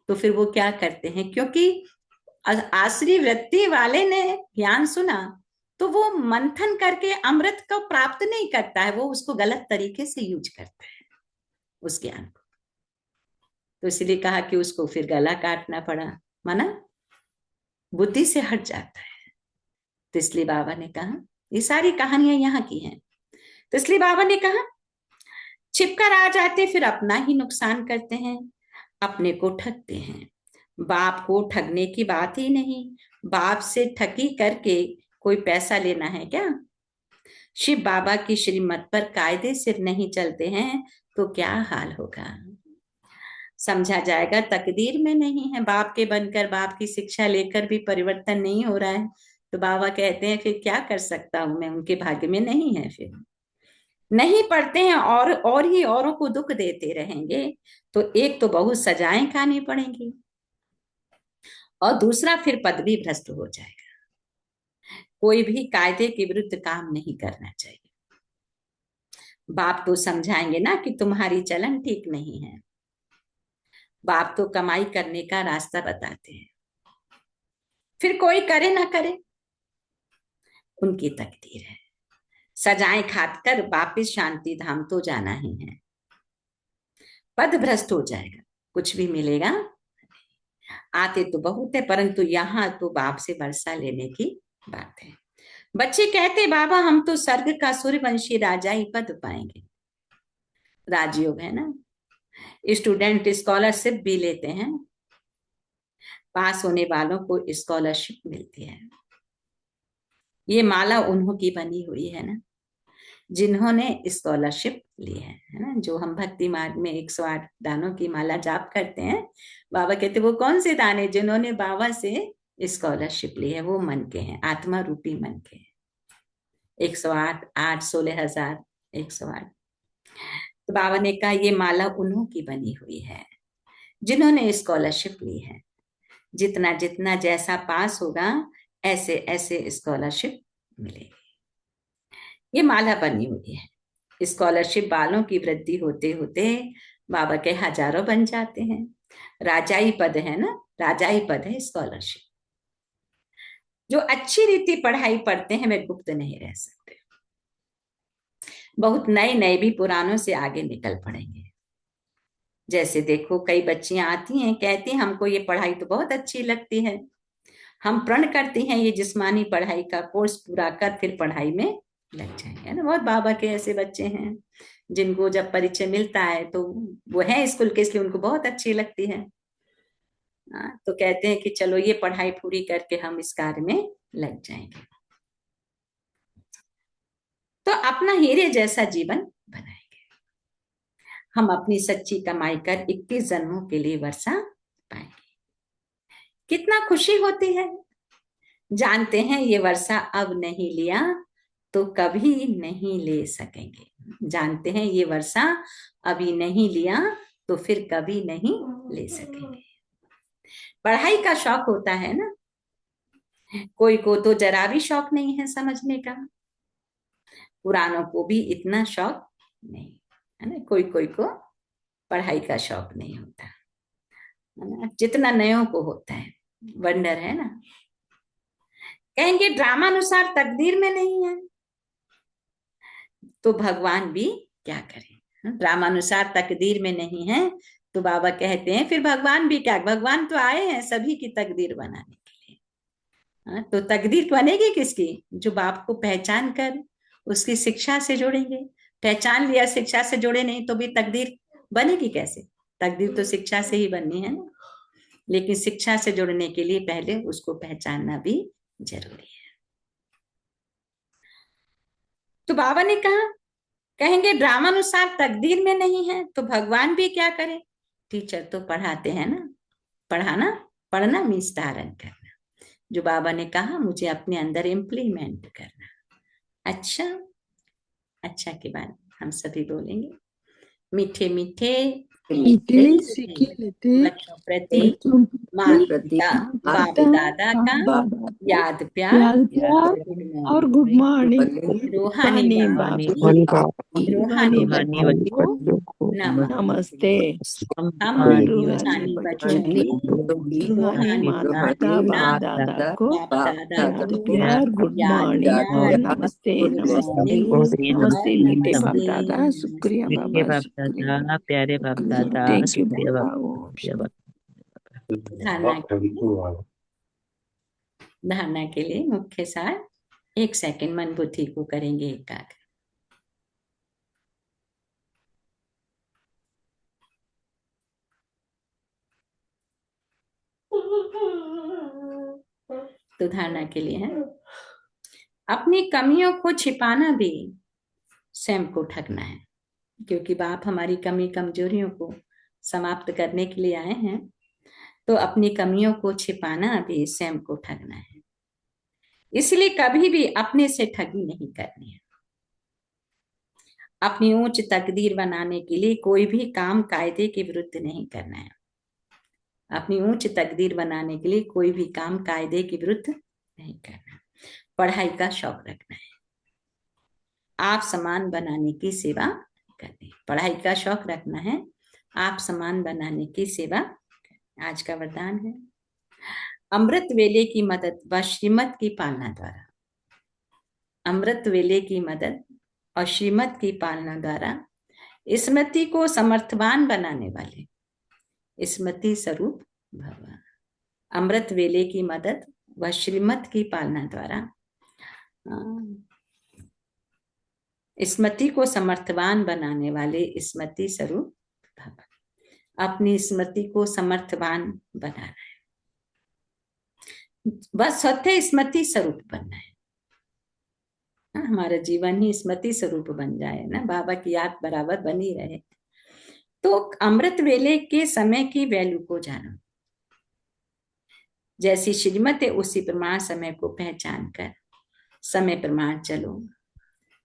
तो फिर वो क्या करते हैं, क्योंकि आसुरी वृत्ति वाले ने ज्ञान सुना, तो वो मंथन करके अमृत को प्राप्त नहीं करता है, वो उसको गलत तरीके से यूज करता है उस ज्ञान को। तो इसलिए कहा कि उसको फिर गला काटना पड़ा, माना बुद्धि से हट जाता है। तो इसलिए बाबा ने कहा, ये सारी कहानियां यहाँ की हैं, तो इसलिए बाबा ने कहा छिपकर आ जाते फिर अपना ही नुकसान करते हैं, अपने को ठगते हैं। बाप को ठगने की बात ही नहीं, बाप से ठगी करके कोई पैसा लेना है क्या? शिव बाबा की श्रीमत पर कायदे से नहीं चलते हैं तो क्या हाल होगा? समझा जाएगा तकदीर में नहीं है, बाप के बनकर बाप की शिक्षा लेकर भी परिवर्तन नहीं हो रहा है, तो बाबा कहते हैं फिर क्या कर सकता हूं मैं, उनके भाग्य में नहीं है। फिर नहीं पढ़ते हैं और ही औरों को दुख देते रहेंगे, तो एक तो बहुत सजाएं खानी पड़ेंगी, और दूसरा फिर पदवी भ्रष्ट हो जाएगा। कोई भी कायदे के विरुद्ध काम नहीं करना चाहिए। बाप तो समझाएंगे ना कि तुम्हारी चलन ठीक नहीं है, बाप तो कमाई करने का रास्ता बताते हैं, फिर कोई करे ना करे उनकी तकदीर है। सजाएं खाकर वापिस शांति धाम तो जाना ही है। पद भ्रष्ट हो जाएगा, कुछ भी मिलेगा। आते तो बहुत है, परंतु यहाँ तो बाप से वर्षा लेने की बात है। बच्चे कहते बाबा हम तो स्वर्ग का सूर्यवंशी राजा ही पद पाएंगे। राजयोग है ना, स्टूडेंट स्कॉलरशिप भी लेते हैं, पास होने वालों को स्कॉलरशिप मिलती है। ये माला उन्हों की बनी हुई है ना, जिन्होंने स्कॉलरशिप ली है ना। जो हम भक्ति मार्ग में 108 दानों की माला जाप करते हैं, बाबा कहते वो कौन से दाने, जिन्होंने बाबा से स्कॉलरशिप ली है, वो मन के हैं, आत्मा रूपी मन के हैं। 108 8 16,000 108। तो बाबा ने कहा ये माला उन्हों की बनी हुई है जिन्होंने स्कॉलरशिप ली है। जितना जितना जैसा पास होगा ऐसे ऐसे स्कॉलरशिप मिलेगी। ये माला बनी हुई है। स्कॉलरशिप वालों की वृद्धि होते होते बाबा के हजारों बन जाते हैं। राजाई पद है ना, राजाई पद है स्कॉलरशिप। जो अच्छी रीति पढ़ाई पढ़ते हैं वे गुप्त नहीं रह सकते। बहुत नए नए भी पुरानों से आगे निकल पड़ेंगे। जैसे देखो कई बच्चियां आती हैं, कहती हैं हमको ये पढ़ाई तो बहुत अच्छी लगती है, हम प्रण करती हैं ये जिस्मानी पढ़ाई का कोर्स पूरा कर फिर पढ़ाई में लग जाएंगे ना। बहुत बाबा के ऐसे बच्चे हैं जिनको जब परिचय मिलता है तो वो है स्कूल के, इसलिए उनको बहुत अच्छी लगती है। तो कहते हैं कि चलो ये पढ़ाई पूरी करके हम इस कार्य में लग जाएंगे, तो अपना हीरे जैसा जीवन बनाएंगे। हम अपनी सच्ची कमाई कर 21 जन्मों के लिए वर्षा पाएंगे। कितना खुशी होती है। जानते हैं ये वर्षा अब नहीं लिया तो कभी नहीं ले सकेंगे। जानते हैं ये वर्षा अभी नहीं लिया तो फिर कभी नहीं ले सकेंगे। पढ़ाई का शौक होता है ना, कोई को तो जरा भी शौक नहीं है समझने का, पुरानों को भी इतना शौक नहीं है ना, कोई कोई को पढ़ाई का शौक नहीं होता है ना, जितना नयों को होता है। वंडर है ना। कहेंगे ड्रामानुसार तकदीर में नहीं है तो भगवान भी क्या करे। ड्रामानुसार तकदीर में नहीं है तो बाबा कहते हैं फिर भगवान भी क्या, भगवान तो आए हैं सभी की तकदीर बनाने के लिए। तो तकदीर बनेगी किसकी, जो बाप को पहचान कर उसकी शिक्षा से जोड़ेंगे। पहचान लिया शिक्षा से जोड़े नहीं तो भी तकदीर बनेगी कैसे। तकदीर तो शिक्षा से ही बननी है ना, लेकिन शिक्षा से जुड़ने के लिए पहले उसको पहचानना भी जरूरी है। तो बाबा ने कहा, कहेंगे ड्रामानुसार तकदीर में नहीं है तो भगवान भी क्या करे। टीचर तो पढ़ाते हैं ना, पढ़ाना, पढ़ना मीन्स धारण करना, जो बाबा ने कहा मुझे अपने अंदर इम्प्लीमेंट करना। अच्छा, अच्छा के बाद हम सभी बोलेंगे, मीठे मीठे मीठे सीखे लेते बच्चों प्रति बच्चों माता प्रति पिता बाप पिता दादा का बाबा याद प्यार याद प्यार गुड और मॉर्निंग। Good morning. रूहानी बाप रूहानी की रूहानी रूहानी बच्चों को को नमस्ते। नमस्ते। हम रूहानी बच्चों की रूहानी रूहानी माता बाप पिता दादा बाप दादा को बाप दादा याद को प्यार गुड याद मॉर्निंग और प्यार नमस्ते गुड नमस्ते मॉर्निंग नमस्ते और मीठे बाप नमस्ते दादा। शुक्रिया नमस्ते। मीठे बाबा, बाप शुक्रिया, दादा, प्यारे बाप दादा, थैंक यू शुक्रिया बाबा। बाप, ओम शुक्रिया बाप। धारणा के लिए मुख्य सार, 1 सेकंड मन बुद्धि को करेंगे एकाग्र। तो धारणा के लिए है, अपनी कमियों को छिपाना भी स्वयं को ठगना है, क्योंकि बाप हमारी कमी कमजोरियों को समाप्त करने के लिए आए हैं। तो अपनी कमियों को छिपाना भी स्वयं को ठगना है, इसलिए कभी भी अपने से ठगी नहीं करनी है। अपनी ऊंच तकदीर बनाने के लिए कोई भी काम कायदे के विरुद्ध नहीं करना है। अपनी ऊंच तकदीर बनाने के लिए कोई भी काम कायदे के विरुद्ध नहीं करना। पढ़ाई का शौक रखना है, आप समान बनाने की सेवा करनी। पढ़ाई का शौक रखना है, आप समान बनाने की सेवा। आज का वरदान है, अमृत वेले की मदद व श्रीमत की पालना द्वारा, अमृत वेले की मदद और श्रीमत की पालना द्वारा स्मृति को समर्थवान बनाने वाले स्मृति स्वरूप भव। अमृत वेले की मदद व श्रीमत की पालना द्वारा स्मृति को समर्थवान बनाने वाले स्मृति स्वरूप भव। अपनी स्मृति को समर्थवान बनाना है, बस स्वतः स्मृति स्वरूप बनना है। हमारा जीवन ही स्मृति स्वरूप बन जाए ना, बाबा की याद बराबर बनी रहे। तो अमृत वेले के समय की वैल्यू को जानो, जैसी श्रीमत है उसी प्रमाण समय को पहचान कर समय प्रमाण चलो,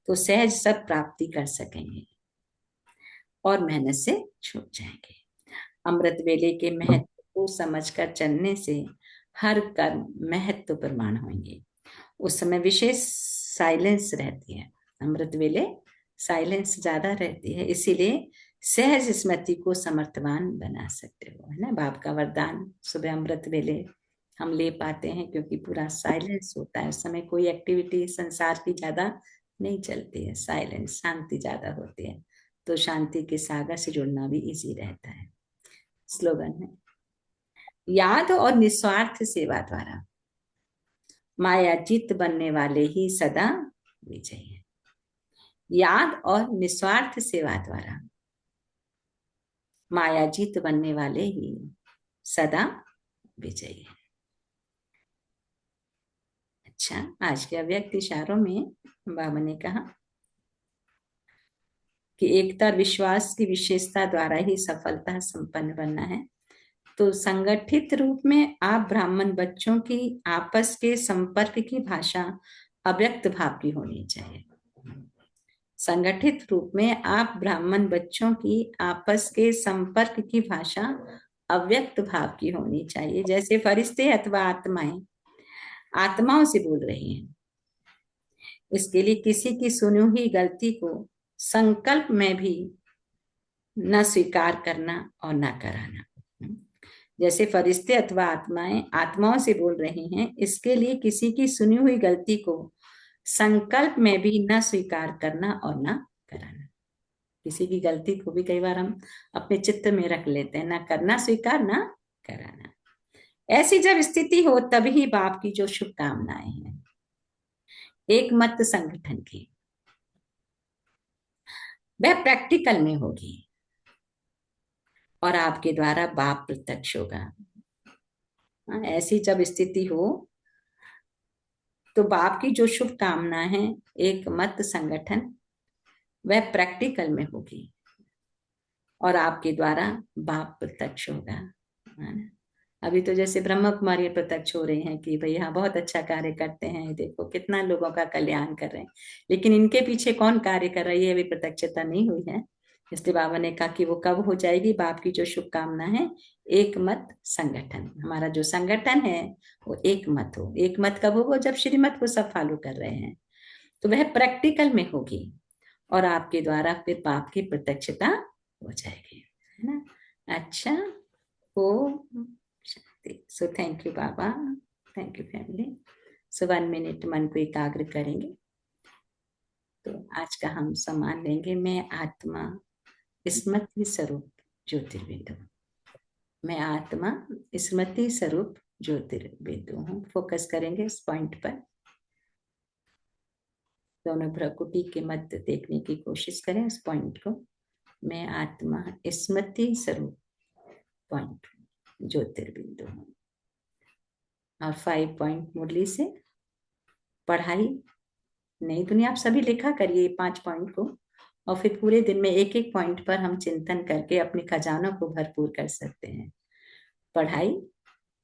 तो सहज सब प्राप्ति कर सकेंगे और मेहनत से छूट जाएंगे। अमृत वेले के महत्व को समझकर चलने से हर कर्म महत्व प्रमाण होंगे। उस समय विशेष साइलेंस रहती है, अमृत वेले साइलेंस ज्यादा रहती है, इसीलिए सहज स्मृति को समर्थवान बना सकते हो, है ना। बाप का वरदान सुबह अमृत वेले हम ले पाते हैं, क्योंकि पूरा साइलेंस होता है। उस समय कोई एक्टिविटी संसार की ज्यादा नहीं चलती है, साइलेंस, शांति ज्यादा होती है, तो शांति के सागर से जुड़ना भी इजी रहता है। स्लोगन है, याद और निस्वार्थ सेवा द्वारा मायाजीत बनने वाले ही सदा विजयी है। याद और निस्वार्थ सेवा द्वारा मायाजीत बनने वाले ही सदा विजयी है। अच्छा, आज के अव्यक्त इशारों में बाबा ने कहा कि एकता और विश्वास की विशेषता द्वारा ही सफलता संपन्न बनना है। तो संगठित रूप में आप ब्राह्मण बच्चों की आपस के संपर्क की भाषा अव्यक्त भाव की होनी चाहिए। संगठित रूप में आप ब्राह्मण बच्चों की आपस के संपर्क की भाषा अव्यक्त भाव की होनी चाहिए। जैसे फरिश्ते अथवा आत्माएं आत्माओं से बोल रही हैं, इसके लिए किसी की सुनी हुई गलती को संकल्प में भी न स्वीकार करना और न कराना। जैसे फरिश्ते अथवा आत्माएं आत्माओं से बोल रही हैं, इसके लिए किसी की सुनी हुई गलती को संकल्प में भी न स्वीकार करना और न कराना। किसी की गलती को भी कई बार हम अपने चित्त में रख लेते हैं, ना करना स्वीकार ना कराना। ऐसी जब स्थिति हो तभी बाप की जो शुभकामनाएं हैं एक मत संगठन की, वह प्रैक्टिकल में होगी और आपके द्वारा बाप प्रत्यक्ष होगा। ऐसी जब स्थिति हो तो बाप की जो शुभकामना है एक मत संगठन, वह प्रैक्टिकल में होगी और आपके द्वारा बाप प्रत्यक्ष होगा। अभी तो जैसे ब्रह्म कुमारी प्रत्यक्ष हो रहे हैं कि भाई हाँ बहुत अच्छा कार्य करते हैं, देखो कितना लोगों का कल्याण कर रहे हैं, लेकिन इनके पीछे कौन कार्य कर रही है अभी प्रत्यक्षता नहीं हुई है। इसलिए बाबा ने कहा कि वो कब हो जाएगी। बाप की जो शुभकामना है, एक मत संगठन, हमारा जो संगठन है वो एक मत हो। एक मत कब होगा? जब श्रीमत को सब फॉलो कर रहे हैं, तो वह प्रैक्टिकल में होगी और आपके द्वारा फिर पाप की प्रत्यक्षता हो जाएगी, है ना। अच्छा, ओ शांति। सो थैंक यू बाबा, thank you family. So 1 minute मन को एकाग्र करेंगे। तो आज का हम सम्मान लेंगे। मैं आत्मा स्मृति स्वरूप ज्योतिर्बिंदु, मैं आत्मा स्मृति स्वरूप ज्योतिर्बिंदु हूँ। फोकस करेंगे इस पॉइंट पर। दोनों भ्रकुटी के मध्य देखने की कोशिश करें इस पॉइंट को। मैं आत्मा स्मृति स्वरूप पॉइंट ज्योतिर्बिंदु हूँ। और 5 पॉइंट मुरली से पढ़ाई नई दुनिया, आप सभी लिखा करिए 5 पॉइंट को, और फिर पूरे दिन में एक एक पॉइंट पर हम चिंतन करके अपने खजानों को भरपूर कर सकते हैं। पढ़ाई,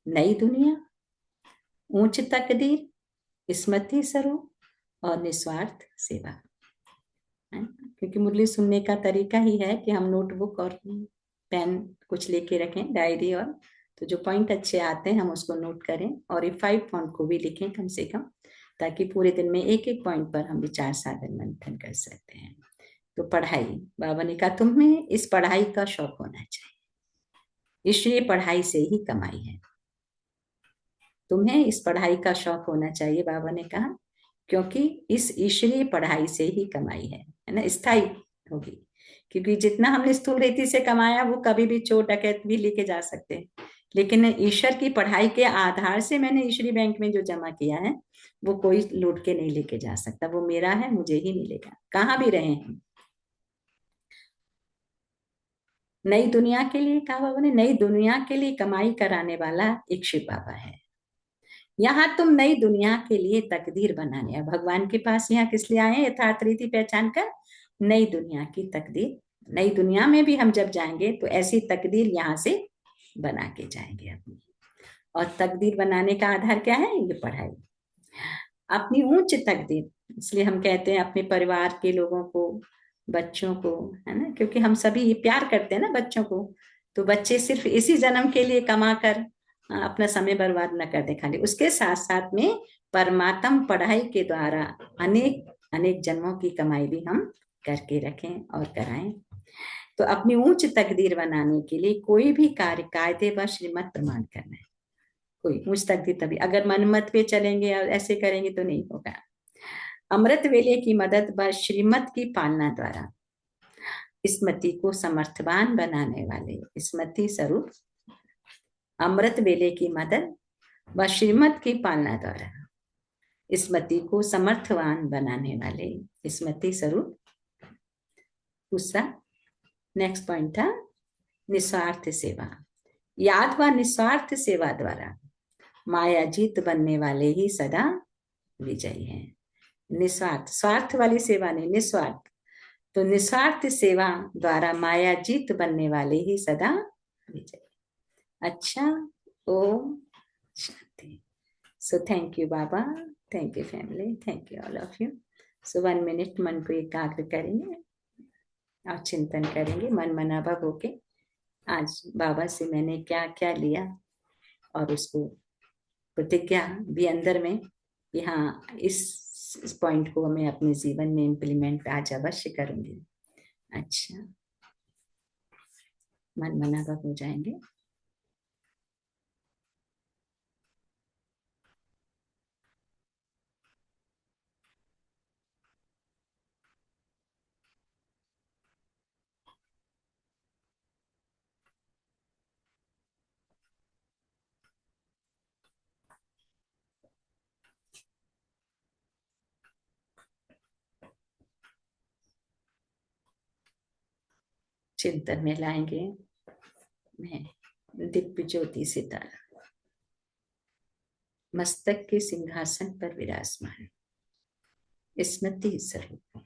नई दुनिया, उच्च तकदीर, स्मृति स्वरूप और निस्वार्थ सेवा। क्योंकि मुरली सुनने का तरीका ही है कि हम नोटबुक और पेन कुछ लेके रखें, डायरी, और तो जो पॉइंट अच्छे आते हैं हम उसको नोट करें और ये 5 पॉइंट को भी लिखें कम से कम, ताकि पूरे दिन में एक एक पॉइंट पर हम विचार साधन मंथन कर सकते हैं। तो पढ़ाई, बाबा ने कहा तुम्हें इस पढ़ाई का शौक होना चाहिए, इसलिए पढ़ाई से ही कमाई है। तुम्हें इस पढ़ाई का शौक होना चाहिए, बाबा ने कहा, क्योंकि इस ईश्वरीय पढ़ाई से ही कमाई है ना, स्थायी होगी। क्योंकि जितना हमने स्थूल रीति से कमाया वो कभी भी चोर डकैत भी लेके जा सकते हैं, लेकिन ईश्वर की पढ़ाई के आधार से मैंने ईश्वरी बैंक में जो जमा किया है वो कोई लूट के नहीं लेके जा सकता, वो मेरा है, मुझे ही मिलेगा कहाँ भी रहे हैं। नई दुनिया के लिए कहा बाबा ने, नई दुनिया के लिए कमाई कराने वाला एक शिव बाबा है। यहाँ तुम नई दुनिया के लिए तकदीर बनाने हैं भगवान के पास। यहाँ किस लिए आए हैं? यथार्थ रीति पहचान कर नई दुनिया की तकदीर, नई दुनिया में भी हम जब जाएंगे तो ऐसी तकदीर यहाँ से बना के जाएंगे अपनी। और तकदीर बनाने का आधार क्या है? ये पढ़ाई, अपनी उच्च तकदीर। इसलिए हम कहते हैं अपने परिवार के लोगों को, बच्चों को, है ना, क्योंकि हम सभी ये प्यार करते हैं ना बच्चों को। तो बच्चे सिर्फ इसी जन्म के लिए कमा कर अपना समय बर्बाद न कर दे खाली, उसके साथ साथ में परमात्म पढ़ाई के द्वारा अनेक अनेक जन्मों की कमाई भी हम करके रखें और कराएं। तो अपनी उच्च तकदीर बनाने के लिए कोई भी कार्य कायदे व श्रीमत प्रमाण करना है। कोई उच्च तकदीर तभी, अगर मनमत पे चलेंगे और ऐसे करेंगे तो नहीं होगा। अमृत वेले की मदद व श्रीमत की पालना द्वारा स्मृति को समर्थवान बनाने वाले स्मृति स्वरूप, अमृत वेले की मदद व श्रीमत की पालना द्वारा स्मृति को समर्थवान बनाने वाले स्मृति स्वरूप। दूसरा नेक्स्ट पॉइंट था निस्वार्थ सेवा। याद व निस्वार्थ सेवा द्वारा माया जीत बनने वाले ही सदा विजयी हैं। निस्वार्थ, स्वार्थ वाली सेवा नहीं, निस्वार्थ। तो निस्वार्थ सेवा द्वारा माया जीत बनने वाले ही सदा विजयी। अच्छा, ओम शांति। सो थैंक यू बाबा, thank you family, thank you all of you. So 1 minute मन को एकाग्र करेंगे और चिंतन करेंगे मन मनाभा होके, आज बाबा से मैंने क्या क्या लिया, और उसको प्रतिज्ञा भी अंदर में कि हाँ इस पॉइंट को मैं अपने जीवन में इम्प्लीमेंट आज अवश्य करूंगी। अच्छा, मन मनाभा हो जाएंगे। चिंतन में लाएंगे मैं दिव्य ज्योति सितारा मस्तक के सिंहासन पर विराजमान स्मृति स्वरूप,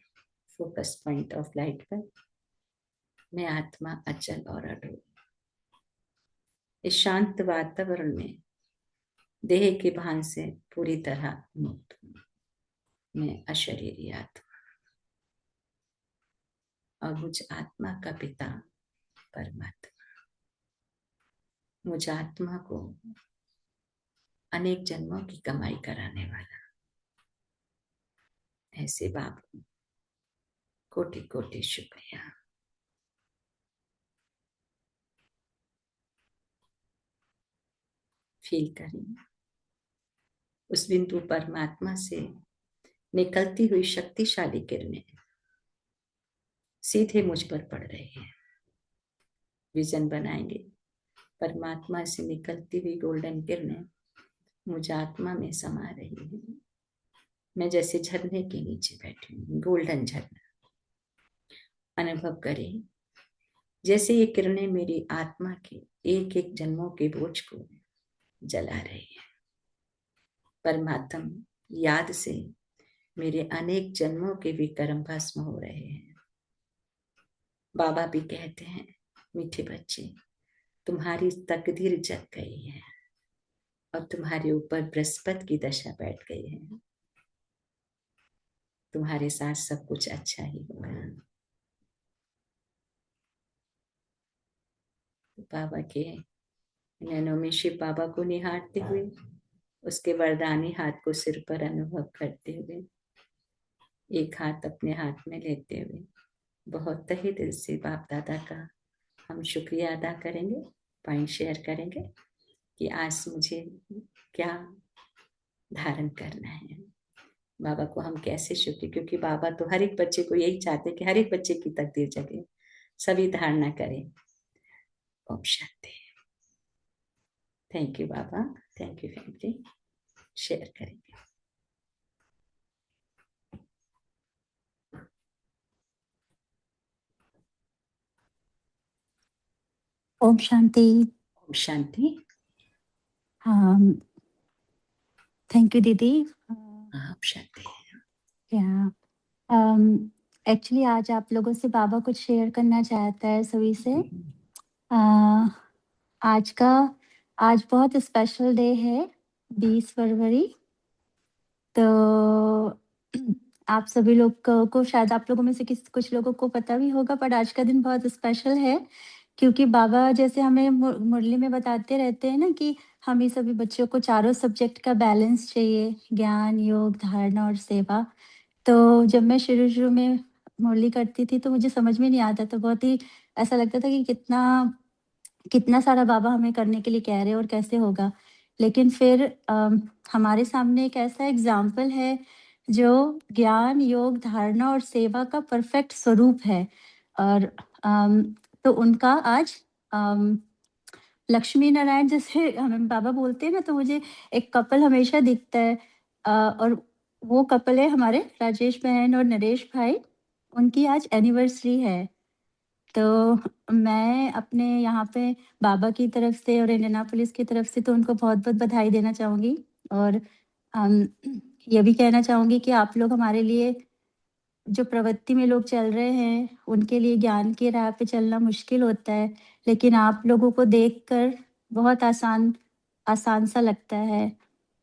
फोकस पॉइंट ऑफ लाइट पर मैं आत्मा अचल और अडोल इस शांत वातावरण में देह के भान से पूरी तरह मुक्त हूं। मैं अशरीरी आत्मा और मुझ आत्मा का पिता परमात्मा मुझ आत्मा को अनेक जन्मों की कमाई कराने वाला ऐसे बाबू कोटि कोटि शुक्रिया। फील करें उस बिंदु परमात्मा से निकलती हुई शक्तिशाली किरणें सीधे मुझ पर पड़ रही है। विजन बनाएंगे परमात्मा से निकलती हुई गोल्डन किरणें मुझ आत्मा में समा रही है। मैं जैसे झरने के नीचे बैठी हूँ, गोल्डन झरना। अनुभव करें जैसे ये किरणें मेरी आत्मा के एक एक जन्मों के बोझ को जला रही है। परमात्मा याद से मेरे अनेक जन्मों के भी कर्म भस्म हो रहे हैं। बाबा भी कहते हैं मीठे बच्चे, तुम्हारी तकदीर जग गई है और तुम्हारे ऊपर बृहस्पति की दशा बैठ गई है। तुम्हारे साथ सब कुछ अच्छा ही होगा। बाबा के नैनों में शिव बाबा को निहारते हुए उसके वरदानी हाथ को सिर पर अनुभव करते हुए एक हाथ अपने हाथ में लेते हुए बहुत तहे दिल से बाप दादा का हम शुक्रिया अदा करेंगे। पॉइंट शेयर करेंगे कि आज मुझे क्या धारण करना है। बाबा को हम कैसे शुक्रिया, क्योंकि बाबा तो हर एक बच्चे को यही चाहते कि हर एक बच्चे की तकदीर जगे, सभी धारणा करें। ओम शांति। थैंक यू बाबा, थैंक यू फैमिली। शेयर करेंगे। ओम शांति। ओम शांति। थैंक यू दीदी। ओम शांति। एक्चुअली आज आप लोगों से बाबा कुछ शेयर करना चाहता है सभी से। आज बहुत स्पेशल डे है, 20 फरवरी। तो आप सभी लोग को शायद आप लोगों में से कुछ लोगों को पता भी होगा, पर आज का दिन बहुत स्पेशल है क्योंकि बाबा जैसे हमें मुरली में बताते रहते हैं ना कि हमें सभी बच्चों को चारों सब्जेक्ट का बैलेंस चाहिए, ज्ञान, योग, धारणा और सेवा। तो जब मैं शुरू में मुरली करती थी तो मुझे समझ में नहीं आता, तो बहुत ही ऐसा लगता था कि कितना सारा बाबा हमें करने के लिए कह रहे हैं और कैसे होगा। लेकिन फिर हमारे सामने एक ऐसा एग्जाम्पल है जो ज्ञान, योग, धारणा और सेवा का परफेक्ट स्वरूप है। और तो उनका आज लक्ष्मी नारायण जैसे हमें बाबा बोलते हैं ना, तो मुझे एक कपल हमेशा दिखता है। और वो कपल है हमारे राजेश बहन और नरेश भाई। उनकी आज एनिवर्सरी है। तो मैं अपने यहाँ पे बाबा की तरफ से और इंडियानापोलिस की तरफ से तो उनको बहुत-बहुत बधाई देना चाहूँगी। और ये भी कहना चाहूँगी कि आप लोग हमारे लिए जो प्रवृत्ति में लोग चल रहे हैं, उनके लिए ज्ञान की राह पे चलना मुश्किल होता है, लेकिन आप लोगों को देखकर बहुत आसान सा लगता है।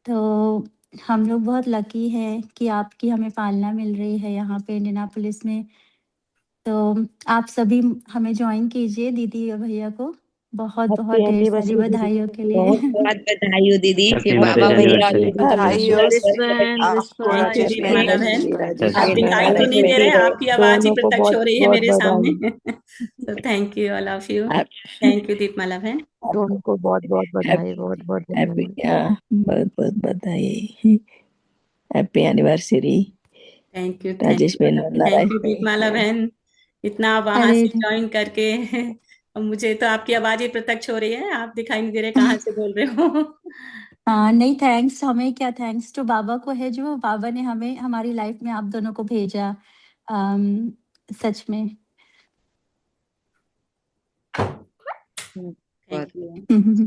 तो हम लोग बहुत लकी हैं कि आपकी हमें पालना मिल रही है यहाँ पे इंडियानापोलिस में। तो आप सभी हमें जॉइन कीजिए दीदी और भैया को। बहुत-बहुत ढेर सारी बधाइयों के लिए। बहुत बधाई हो दीदी। Happy फिर बाबा marriage भैया और anniversary. दीदी का बधाई हो बहुत आपको राजेश दीदी बहन माला और बहन, राजेश आप भाई दिखाई को। तो नहीं दे रहे, आपकी आवाज ही दोनों को प्रत्यक्ष हो रही है बहुत मेरे बधाई। सामने। तो thank you all of you. आप थैंक यू दीपमाला बहन। दोनों को बहुत बधाई, बहुत बहुत बधाई। Happy anniversary thank you Rajesh बहन और नारायण थैंक यू दीपमाला बहन, इतना वहां अरे से ज्वाइन करके। अब मुझे तो आपकी आवाज ही प्रत्यक्ष हो रही है, आप दिखाई नहीं दे रहे कहाँ से बोल रहे हो। नहीं, थैंक्स हमें क्या, थैंक्स टू बाबा को है जो बाबा ने हमें हमारी लाइफ में आप दोनों को भेजा। सच में। Thank you.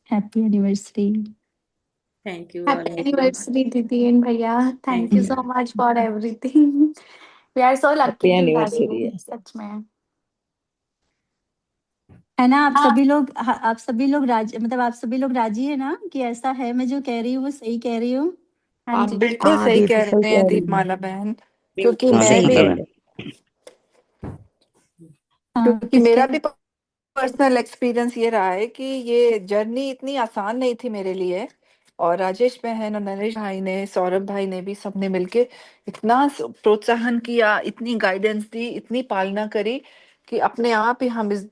Happy anniversary. Thank you Happy anniversary, Didi and Bhaiya. Thank you so much for everything. We are so lucky happy to have anniversary you. है। सच में। है ना? आप सभी लोग आप सभी लोग राजी, मतलब आप सभी लोग राजी है ना कि ऐसा है? मैं जो कह रही हूँ वो सही कह रही हूँ? हाँ आप जी। बिल्कुल हाँ सही दीदी कह सही रहे हैं कह रही है। दीपमाला बहन, क्योंकि बिल्कुल मैं सही भी कह रही हाँ, क्योंकि मेरा किसके? भी पर्सनल एक्सपीरियंस ये रहा है कि ये जर्नी इतनी आसान नहीं थी मेरे लिए। और राजेश बहन और नरेश भाई ने, सौरभ भाई ने भी, सबने मिलके इतना प्रोत्साहन किया, इतनी गाइडेंस दी, इतनी पालना करी कि अपने आप ही हम इस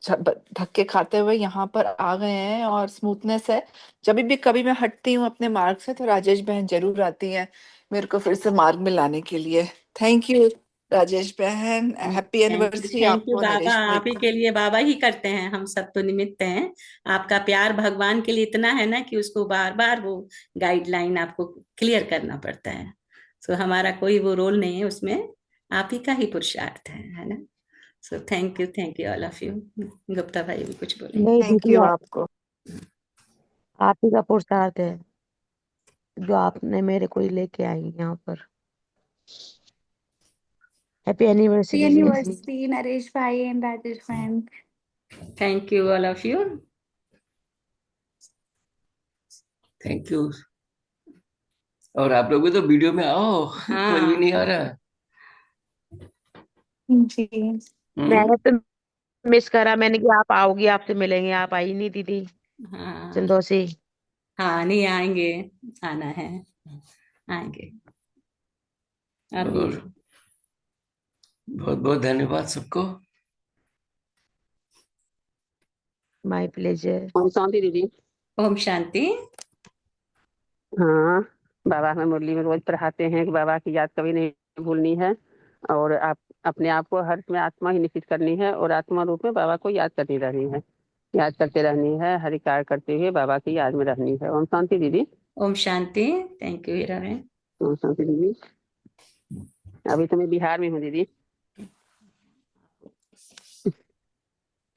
धक्के खाते हुए यहाँ पर आ गए हैं। और स्मूथनेस है। जब भी कभी मैं हटती हूँ अपने मार्ग से तो राजेश बहन जरूर आती हैं मेरे को फिर से मार्ग में लाने के लिए। थैंक यू राजेश बहन, हैप्पी एनिवर्सरी थैंक यू आपको, बाबा। नरेश भाई आप ही को। के लिए बाबा ही करते हैं, हम सब तो निमित्त हैं। आपका प्यार भगवान के लिए इतना है ना कि उसको बार बार वो गाइडलाइन आपको क्लियर करना पड़ता है। सो हमारा कोई वो रोल नहीं है उसमें, आप ही का ही पुरुषार्थ है ना? सो thank you all of you. Gupta भाई भी कुछ बोले? नहीं थैंक दीदी यू आपको। आप ही का पुरुषार्थ है जो आपने मेरे को ही लेके आई यहाँ पर। हैप्पी हैप्पी एनिवर्सरी दीदी। एनिवर्सरी नरेश भाई एंड राजेश बहन। Thank you all of you. Thank you. और आप लोग भी तो वीडियो में आओ। कोई भी हाँ नहीं आ रहा। जी। मैंने तो मिस करा, मैंने कि आप आओगी, आपसे मिलेंगे, आप आई नहीं दीदी हाँ चंदौसी। हाँ, नहीं आएंगे, आना है, आएंगे अभी। और बहुत बहुत धन्यवाद सबको। My pleasure. ओम शांति दीदी। ओम शांति। हाँ, बाबा हमें मुरली में रोज पढ़ाते हैं कि बाबा की याद कभी नहीं भूलनी है, और आप अपने आप को हर में आत्मा ही निश्चित करनी है, और आत्मा रूप में बाबा को याद करती रहनी है, याद करते रहनी है, हरि कार्य करते हुए बाबा की याद में रहनी है। ओम शांति दीदी। ओम शांति। थैंक यू हीरा बहन। ओम शांति दीदी। अभी तो मैं बिहार में हूँ दीदी,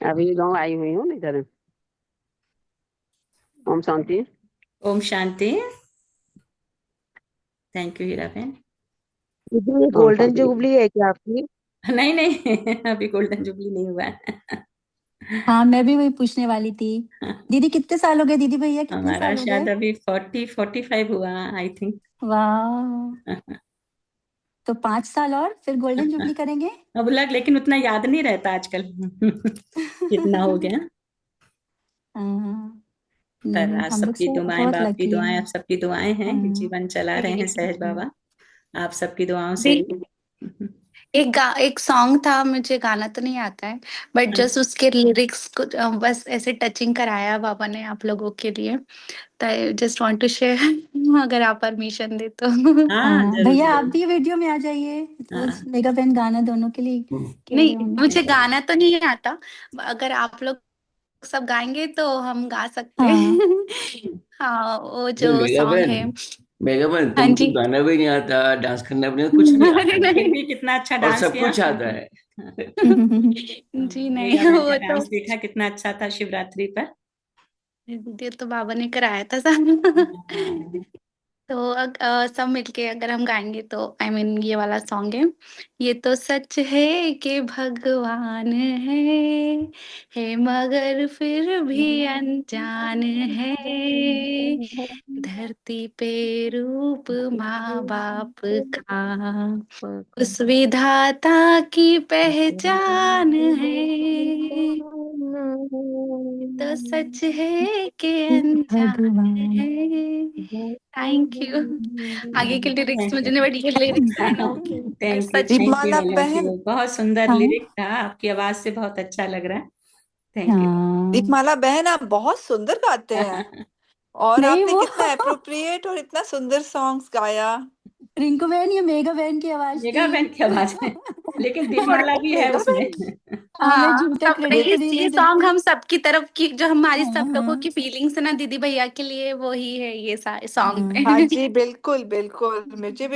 अभी गाँव आई हुई हूँ इधर। ओम शांति। ओम शांति। थैंक यू हीरा बहन। दीदी ये ओम गोल्डन शांति दीदी। जुबली है क्या आपकी? नहीं नहीं, अभी गोल्डन जुबली नहीं हुआ है। हाँ, मैं भी वही पूछने वाली थी। दीदी कितने साल हो गए? दीदी भैया कितने हमारा साल हो शायद गए? अभी 45 हुआ, आई थिंक। वाह, तो 5 साल और फिर गोल्डन जुबली करेंगे। अब लग, लेकिन उतना याद नहीं रहता आजकल। कितना हो गया। हाँ, पर नहीं आज हम लोग सबकी से दुआएं, बहुत बाप की लकी दुआएं, हैं। आप सबकी दुआएं हैं कि हाँ, जीवन चला रहे हैं सहज बाबा। आप सबकी दुआओं से दी- ही। एक सॉन्ग था, मुझे गाना तो नहीं आता है, बट जस्ट उसके लिरिक्स को बस ऐसे टचिंग कराया बाबा ने आप लोगों के लिए। तो I just want to share, अगर आप परमिशन दे तो। हाँ हाँ जरूर भैया आप जरूर। भी वीडियो में आ जाइए, वो हाँ मेगा बहन गाना दोनों के लिए कह रहे नहीं, हो ना। मुझे गाना तो नहीं आता, अगर आप लोग सब गाएंगे तो हम गा सकते हाँ हैं। हाँ, वो नहीं जो मेगा सॉन्ग बहन, है। मेगा बहन हाँ तुमको जी। गाना भी नहीं आता, डांस करना भी नहीं, कुछ नहीं अरे आता है। फिर नहीं। भी कितना अच्छा और डांस सब किया। कुछ आता है। जी नहीं, मेगा बहन का वो तो डांस देखा कितना अच्छा था शिवरात्रि पर। ये तो बाबा ने कराया था सब। हाँ। तो सब मिलके अगर हम गाएंगे तो आई मीन ये वाला सॉन्ग है। ये तो सच है कि भगवान है मगर फिर भी अनजान है। धरती पे रूप माँ बाप का उस विधाता की पहचान है। तो सच है कि अनजान भगवान। है। Thank you. आगे के लिरिक्स मुझे नहीं, बट ये लिरिक्स है ना, पर सच में। Thank you Deepmala all of बहन, यू। बहुत सुंदर हाँ लिरिक था, आपकी आवाज से बहुत अच्छा लग रहा है। Thank you. हाँ, दीपमाला बहन आप बहुत सुंदर गाते हैं, और नहीं आपने वो कितना अप्रोप्रिएट और इतना सुंदर सॉन्ग्स गाया। रिंकू बहन, ये मेगा बहन की आवाज मेगा थी। बहन की आवाज है, लेकिन और दीपमाला भी है मेगा उसमें। बहन। हाँ, मैं हाँ, झूठा सब क्रेडिट तो नहीं ये ले सॉन्ग सकती। हम सबकी तरफ की, जो हमारी हाँ सब लोगों हाँ की फीलिंग्स है ना दीदी भैया के लिए, वो ही है ये सॉन्ग हाँ, हाँ में। जी, बिल्कुल बिल्कुल,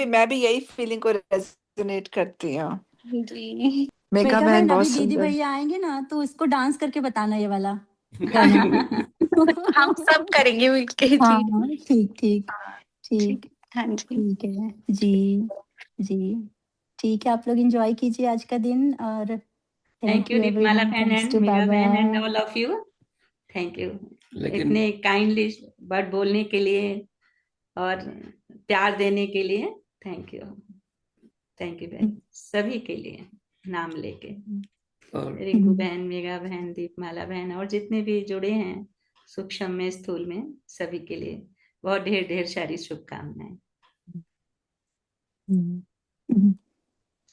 मैं भी यही फीलिंग को रेजोनेट करती हूँ। जी। मेगा मेगा बहन बहन अभी बहुत दीदी सुंदर। भैया आएंगे ना तो इसको डांस करके बताना ये वाला गाना। हम सब करेंगे मिलके जी। हाँ ठीक ठीक ठीक। ठीक। हाँ जी। ठीक है जी। जी ठीक है, आप लोग एंजॉय कीजिए आज का दिन, और thank you you Deepmala everyone. बहन Thanks एंड to मेगा बहन and Baba. All of you. Thank you लेकिन इतने काइंडली वर्ड बोलने के लिए और प्यार देने के लिए। थैंक यू बहन, सभी के लिए नाम लेके, और रिंकू बहन, मेगा बहन, दीपमाला बहन और जितने भी जुड़े हैं सूक्ष्म में स्थूल में, सभी के लिए बहुत ढेर ढेर सारी शुभकामनाएं।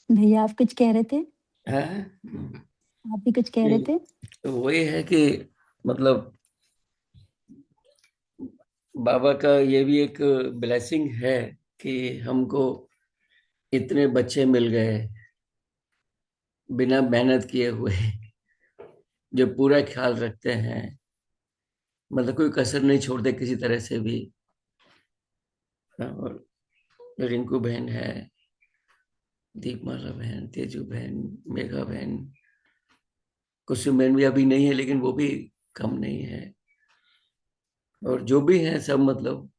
भैया आप कुछ कह रहे थे? हाँ, आप भी कुछ कह रहे थे? वही है कि मतलब बाबा का ये भी एक ब्लेसिंग है कि हमको इतने बच्चे मिल गए बिना मेहनत किए हुए, जो पूरा ख्याल रखते हैं, मतलब कोई कसर नहीं छोड़ते किसी तरह से भी। और रिंकू बहन है, दीपमाला बहन, तेजू बहन, मेघा बहन, कुसुम बहन भी अभी नहीं है लेकिन वो भी कम नहीं है। और जो भी है सब, मतलब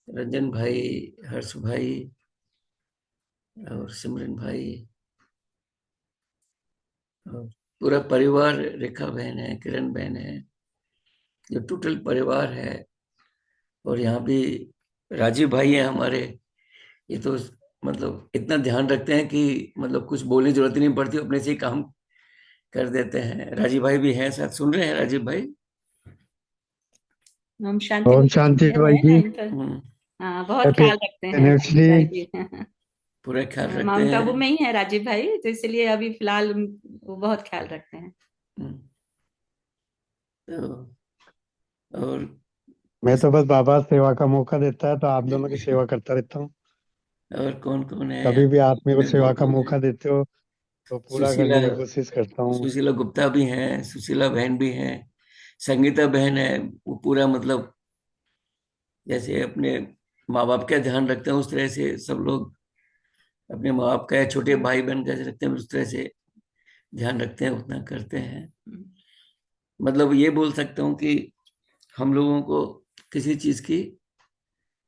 रंजन भाई, हर्ष भाई और सिमरन भाई और पूरा परिवार, रेखा बहन है, किरण बहन है, जो टोटल परिवार है। और यहाँ भी राजीव भाई है हमारे, ये तो मतलब इतना ध्यान रखते हैं कि मतलब कुछ बोलने की जरूरत ही नहीं पड़ती, अपने से ही काम कर देते हैं। राजीव भाई भी हैं साथ, सुन रहे हैं राजीव भाई? ओम शांति ओम शांति है भाई ना जी। इनका। हाँ बहुत हैप्पी ख्याल रखते हैं एनिवर्सरी। भाई जी। पूरा ख्याल रखते माउंट आबू हैं। में ही है राजीव भाई, तो इसलिए अभी फिलहाल वो बहुत ख्याल रखते हैं। तो और मैं तो बस बाबा सेवा का मौका देता है तो आप दोनों की सेवा करता रहता हूँ। और कौन कौन है? कभी भी आप मेरे को अपने सेवा का दोनों मौका हैं, देते हो तो पूरा सुशीला, करने की कोशिश करता हूँ। सुशीला गुप्ता भी हैं, सुशीला बहन भी हैं, संगीता बहन है। वो पूरा मतलब जैसे अपने माँ बाप का ध्यान रखते हैं उस तरह से सब लोग अपने माँ बाप का या छोटे भाई बहन कैसे रखते हैं उस तरह से ध्यान रखते हैं, उतना करते हैं। मतलब ये बोल सकता हूँ कि हम लोगों को किसी चीज की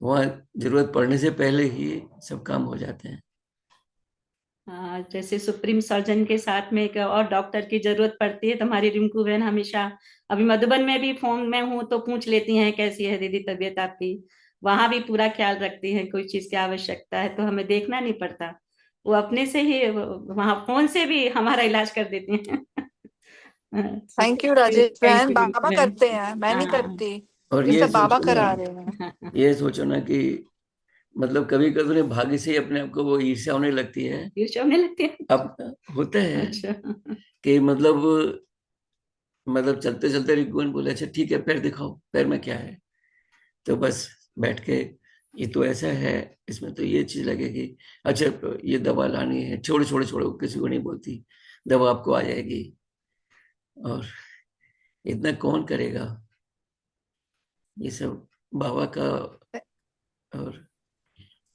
वहाँ जरूरत पड़ने से पहले ही सब काम हो जाते हैं। जैसे सुप्रीम सर्जन के साथ में एक और डॉक्टर की जरूरत पड़ती है तो हमारी रिंकू बहन हमेशा, अभी मधुबन में भी फोन में हूँ तो पूछ लेती हैं कैसी है दीदी तबीयत आपकी। वहां भी पूरा ख्याल रखती हैं, कोई चीज की आवश्यकता है तो हमें देखना नहीं पड़ता, वो अपने से ही वहां फोन से भी हमारा इलाज कर देती हैं। थैंक यू राजेश थैंक बहन, यू रिंकू बाबा बहन। करते हैं, मैं नहीं हाँ करती। और ये ये सब बाबा सोचो करा ना, रहे हैं। ये सोचो ना कि मतलब कभी कभी उन्हें भाग्य से ही अपने आप को वो ईर्ष्या होने लगती है। ईर्ष्या होने लगती है। अब होता है अच्छा। कि मतलब चलते चलते रिक्वेस्ट बोले अच्छा ठीक है पैर दिखाओ, पैर में क्या है, तो बस बैठ के ये तो ऐसा है, इसमें तो ये चीज लगेगी, अच्छा तो ये दवा लानी है, छोड़ो छोड़ो छोड़ो, किसी को नहीं बोलती, दवा आपको आ जाएगी। और इतना कौन करेगा, ये सब बाबा का और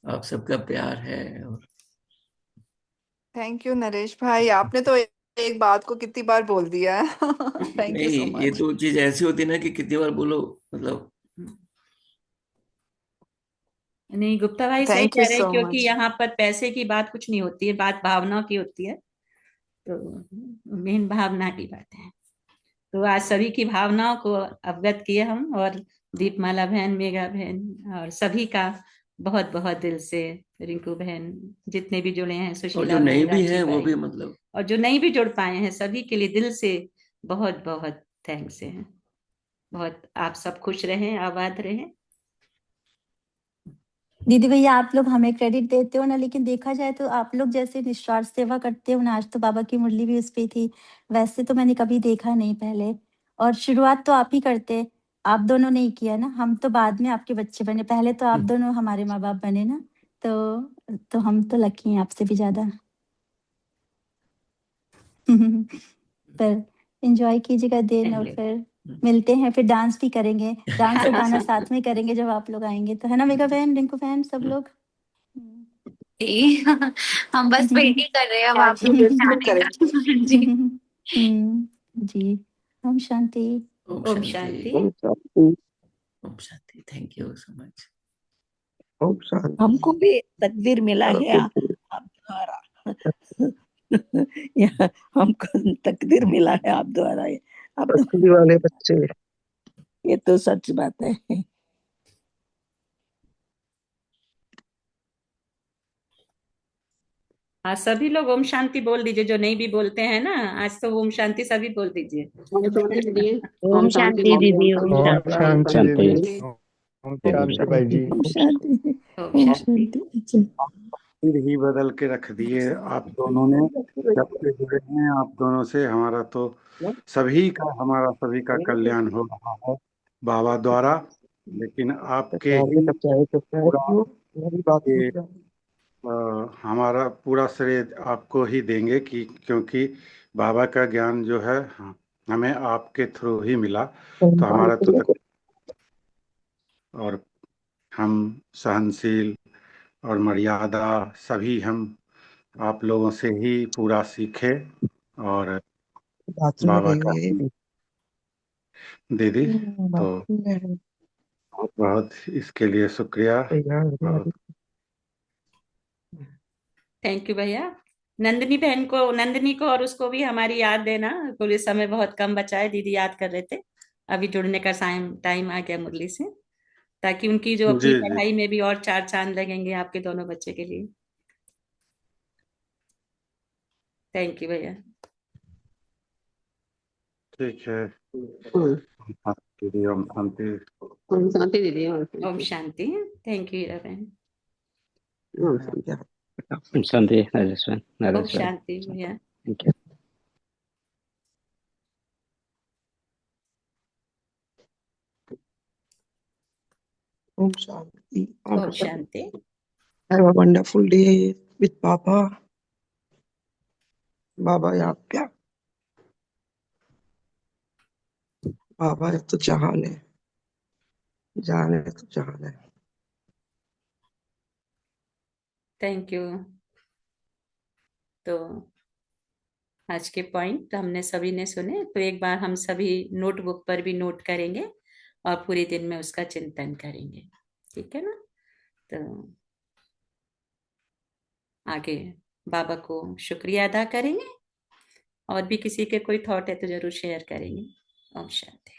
आप सबका प्यार है। और थैंक यू नरेश भाई, आपने तो एक बात को कितनी बार बोल दिया है। थैंक यू नहीं, सो ये मच। तो चीज ऐसी होती है ना कि कितनी बार बोलो, मतलब नहीं गुप्ता भाई सही थैंक यू कह रहे हैं, सो क्योंकि मच। यहाँ पर पैसे की बात कुछ नहीं होती है, बात भावना की होती है। तो मेन भावना की बात है। तो आज सभी की भावनाओं को अवगत किए हम, और दीपमाला बहन, मेघा बहन और सभी का बहुत बहुत दिल से, रिंकू बहन, जितने भी जुड़े हैं, और जो सुशीला नहीं बहन, भी है राजीव वो भाई, भी मतलब और जो नहीं भी जुड़ पाए हैं, सभी के लिए दिल से बहुत बहुत थैंक्स है। बहुत आप सब खुश रहें, आबाद रहें। दीदी भैया आप लोग हमें क्रेडिट देते हो ना, लेकिन देखा जाए तो आप लोग जैसे निस्वार्थ सेवा करते हो ना, आज तो बाबा की मुरली भी उस पे थी, वैसे तो मैंने कभी देखा नहीं पहले। और शुरुआत तो आप ही करते, आप दोनों ने ही किया ना, हम तो बाद में आपके बच्चे बने, पहले तो आप दोनों हमारे माँ बाप बने ना। तो हम तो लकी हैं आपसे भी ज्यादा। पर एंजॉय कीजिएगा दिन, और फिर मिलते हैं, फिर डांस भी करेंगे, डांस और गाना साथ में करेंगे जब आप लोग आएंगे तो, है ना मेगा बहन, रिंकू बहन, सब लोग। हम बस वेट ही कर रहे हैं अब हाँ आप जी, बिल्कुल आने करेक्ट। का। जी। जी। ओम शांति। ओम ओम शांति। शांति। ओम शांति, थैंक यू सो मच। हमको भी तकदीर मिला है आपको आप द्वारा। यहाँ हमको तकदीर मिला है आप द्वारा। आप बस्ती वाले बच्चे। ये तो सच बात है। हाँ, सभी लोग ओम शांति बोल दीजिए, जो नहीं भी बोलते हैं ना, आज तो ओम शांति सभी बोल दीजिए। ओम शांति दीदी। ओम शांति दीदी, ओम ओम शांति। शांति शांति। दीदी। ओम शांति भाई जी। ओम शांति। ओम ओम शांति। शांति। अच्छा। फिर ही बदल के रख दिए आप दोनों ने, जब से जुड़े हैं आप दोनों से हमारा तो हमारा सभी का कल्याण हो रहा है बाबा द्वारा। लेकिन आपके ही पूरा ये हमारा पूरा श्रेय आपको ही देंगे कि क्योंकि बाबा का ज्ञान जो है हमें आपके थ्रू ही मिला। तो हमारा तो और हम सहनशील और मर्यादा सभी हम आप लोगों से ही पूरा सीखे। और बाबा का दीदी तो बहुत बहुत इसके लिए शुक्रिया। बहुत थैंक यू भैया। नंदिनी को और उसको भी हमारी याद देना, क्योंकि समय बहुत कम बचा है। दीदी याद कर रहे थे, अभी जुड़ने का टाइम आ गया मुरली से, ताकि उनकी जो अपनी जी जी पढ़ाई में भी और चार चांद लगेंगे आपके दोनों बच्चे के लिए। थैंक यू भैया। ठीक है। दीदी ओम शांति। ओम शांति दीदी। ओम शांति। थैंक यू हीरा बहन। ओम शांति। शांति नरेश ओम शांति भैया। Thank you. Om Shanti. ओम शांति। Have a wonderful day with Baba. Baba याद क्या, बाबा है तो जहान है, जान है तो जहान है। Thank you. तो आज के पॉइंट हमने सभी ने सुने, तो एक बार हम सभी नोटबुक पर भी नोट करेंगे और पूरे दिन में उसका चिंतन करेंगे। ठीक है ना? तो आगे बाबा को शुक्रिया अदा करेंगे, और भी किसी के कोई थॉट है तो जरूर शेयर करेंगे। ओम शांति।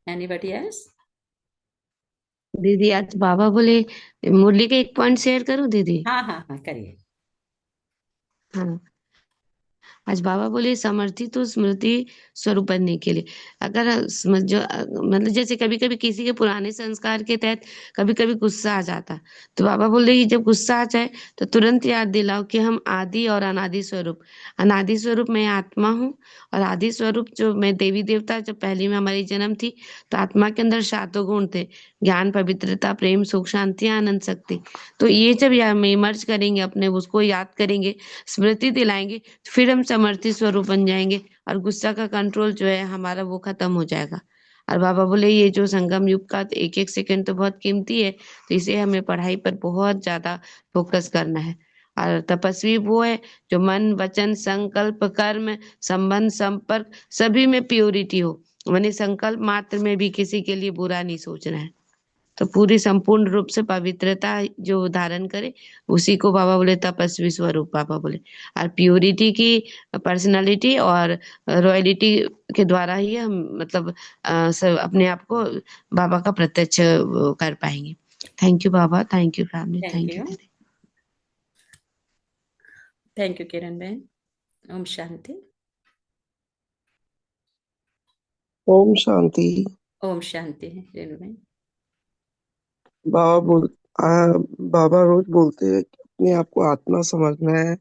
Anybody else? दीदी आज बाबा बोले मुरली का एक पॉइंट शेयर करूं दीदी? हाँ हाँ हाँ, करिए। हाँ, आज बाबा बोले समर्थी तो स्मृति स्वरूप बनने के लिए। अगर मतलब जैसे कभी कभी किसी के पुराने संस्कार के तहत कभी कभी गुस्सा आ जाता, तो बाबा बोल रहे कि जब गुस्सा आ जाए तो तुरंत याद दिलाओ कि हम आदि और अनादि स्वरूप मैं आत्मा हूँ, और आदि स्वरूप जो मैं देवी देवता, जब पहली में हमारी जन्म थी तो आत्मा के अंदर 7 गुण थे, ज्ञान, पवित्रता, प्रेम, सुख, शांति, आनंद, शक्ति। तो ये जब इमर्ज करेंगे, अपने उसको याद करेंगे, स्मृति दिलाएंगे, फिर हम समर्थी स्वरूप बन जाएंगे, और गुस्सा का कंट्रोल जो है हमारा वो खत्म हो जाएगा। और बाबा बोले ये जो संगम युग का एक एक सेकंड तो बहुत कीमती है, तो इसे हमें पढ़ाई पर बहुत ज्यादा फोकस करना है। और तपस्वी वो है जो मन, वचन, संकल्प, कर्म, संबंध, संपर्क सभी में प्योरिटी हो, माने संकल्प मात्र में भी किसी के लिए बुरा नहीं सोचना है। तो पूरी संपूर्ण रूप से पवित्रता जो धारण करे, उसी को बाबा बोले तपस्वी स्वरूप बाबा बोले। और प्योरिटी की पर्सनालिटी और रॉयलिटी के द्वारा ही हम मतलब सब अपने आप को बाबा का प्रत्यक्ष कर पाएंगे। थैंक यू बाबा, thank you family, thank thank you. You दीदी। थैंक यू किरण बहन। ओम शांति। ओम शांति। ओम शांति रेणु बहन। बाबा बोल बाबा रोज बोलते हैं कि अपने आप को आत्मा समझना है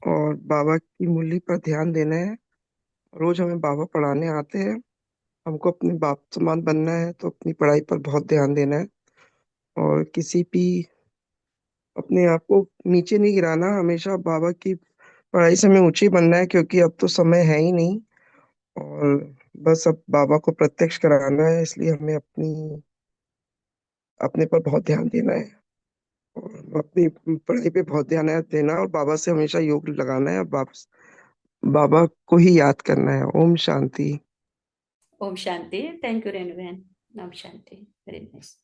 और बाबा की मुरली पर ध्यान देना है। रोज हमें बाबा पढ़ाने आते हैं, हमको अपने बाप समान बनना है, तो अपनी पढ़ाई पर बहुत ध्यान देना है और किसी भी अपने आप को नीचे नहीं गिराना। हमेशा बाबा की पढ़ाई से हमें ऊंचे बनना है, क्योंकि अब तो समय है ही नहीं, और बस अब बाबा को प्रत्यक्ष कराना है। इसलिए हमें अपने पर बहुत ध्यान देना है और अपनी पढ़ाई पे बहुत ध्यान देना है और बाबा से हमेशा योग लगाना है और बाबा को ही याद करना है। ओम शांति। ओम शांति। थैंक यू रेणु बहन। ओम शांति। Very nice.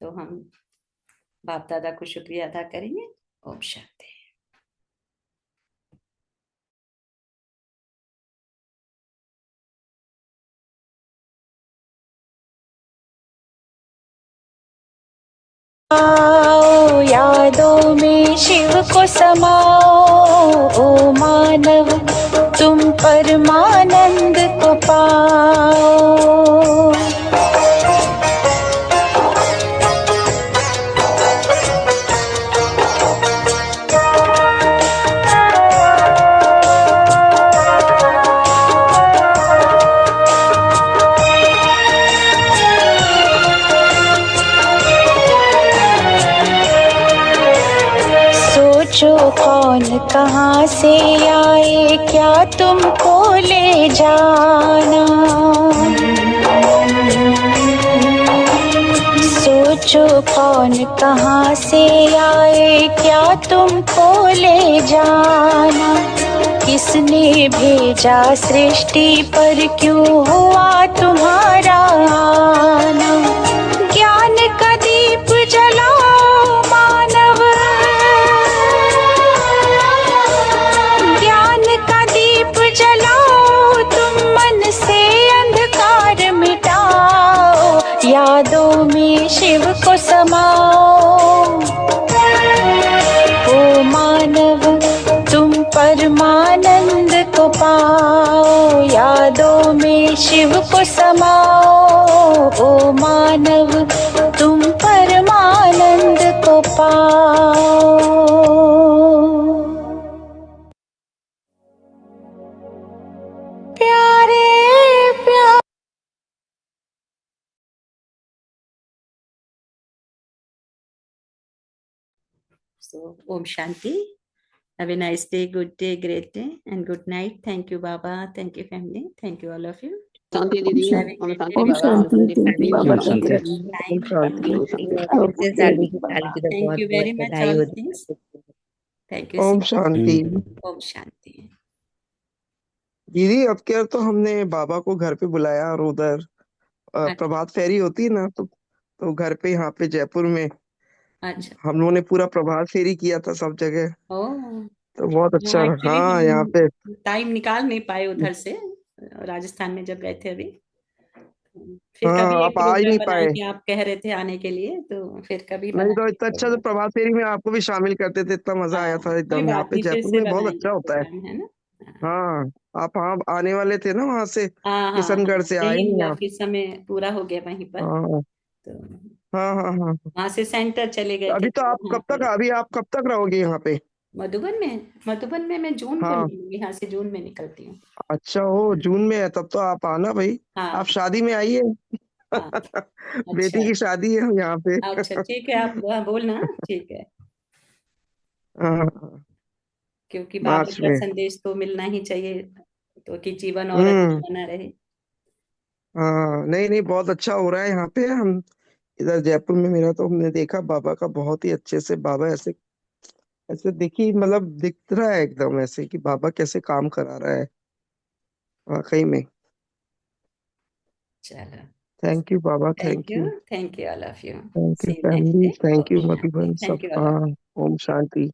तो हम बाप दादा को शुक्रिया अदा करेंगे। ओम शांति। यादों में शिव को समाओ, ओ मानव तुम परमानंद को पाओ। सोचो कौन कहाँ से आए, क्या तुमको ले जाना। सोचो कौन कहाँ से आए, क्या तुमको ले जाना। किसने भेजा सृष्टि पर, क्यों हुआ तुम्हारा आना। ज्ञान का दीप जलाओ मानव, ज्ञान का दीप जलाओ, तुम मन से अंधकार मिटाओ। यादों में शिव को समाओ, ओ मानव तुम परमानंद को पाओ। यादों में शिव को समाओ, ओ मानव तुम परमानंद को पाओ। प्यारे प्यारे So, Om Shanti. Have a nice day, good day, great day, and good night. Thank you, Baba. Thank you, family. Thank you, all of you. शांति दीदी। Have a ओम great शांति day. ओम बाबा, ओम शांति। शांति थैंक यू फैमिली। बाबा, ओम thank शांति। You. Time ओम शांति। ओम शांति। Thank you very much, all things. Thank you. ओम शांति। Om Shanti. दीदी अब क्या, तो हमने बाबा को घर पे बुलाया और उधर प्रभात फेरी होती है ना, तो घर पे यहाँ पे जयपुर में अच्छा। हम लोगों ने पूरा प्रभात फेरी किया था सब जगह, ओह, तो बहुत अच्छा। एक्चुअली हाँ यहाँ पे हम टाइम निकाल नहीं पाए उधर से, राजस्थान में जब गए थे अभी। फिर हाँ कभी एक आप आ ही प्रोग्राम नहीं बनाए पाए। कि आप कह रहे थे आने के लिए, तो फिर कभी नहीं तो बनाएंगे इतना अच्छा, तो प्रोग्राम। प्रभात फेरी में आपको भी शामिल करते थे, इतना मजा आया था कोई एकदम। यहाँ बात पे नहीं, फिर जयपुर से में बहुत बनाएंगे अच्छा होता है। प्रोग्राम, है ना। हाँ आप हाँ आने वाले थे ना वहां से, हाँ हाँ किशनगढ़ हाँ, से, आए यही नहीं हुआ, आप। फिर समय पूरा हो गया वहीं पर, हाँ तो हाँ हाँ हाँ। वहां से सेंटर चले गए थे, अभी तो तो आप वहाँ कब तक, पे अभी आप कब तक रहोगे यहाँ पे? मधुबन में मैं जून को हाँ निकलूंगी, यहाँ से जून में निकलती हूँ। अच्छा, हो जून में है, तब तो आप आना भाई। हाँ आप शादी में आइए। हाँ, बेटी अच्छा की शादी है यहाँ पे। अच्छा, ठीक है, आप बोलना, ठीक है, हाँ, क्योंकि बाबा मार्च का में। संदेश तो मिलना ही चाहिए, तो कि जीवन और अच्छा हम्म। बना रहे। हाँ नहीं नहीं, बहुत अच्छा हो रहा है यहाँ पे। हम इधर जयपुर में, मेरा तो हमने देखा बाबा का बहुत ही अच्छे से, बाबा ऐसे ऐसे देखी, मतलब दिख रहा है एकदम ऐसे कि बाबा कैसे काम करा रहा है वाकई में। चलो, थैंक यू बाबा, thank you. Thank you all of you. Thank you see you next family, day. Thank ओम यू शांति। मधुबन सब। थैंक यू ऑल ऑफ हाँ यू। ओम शांति।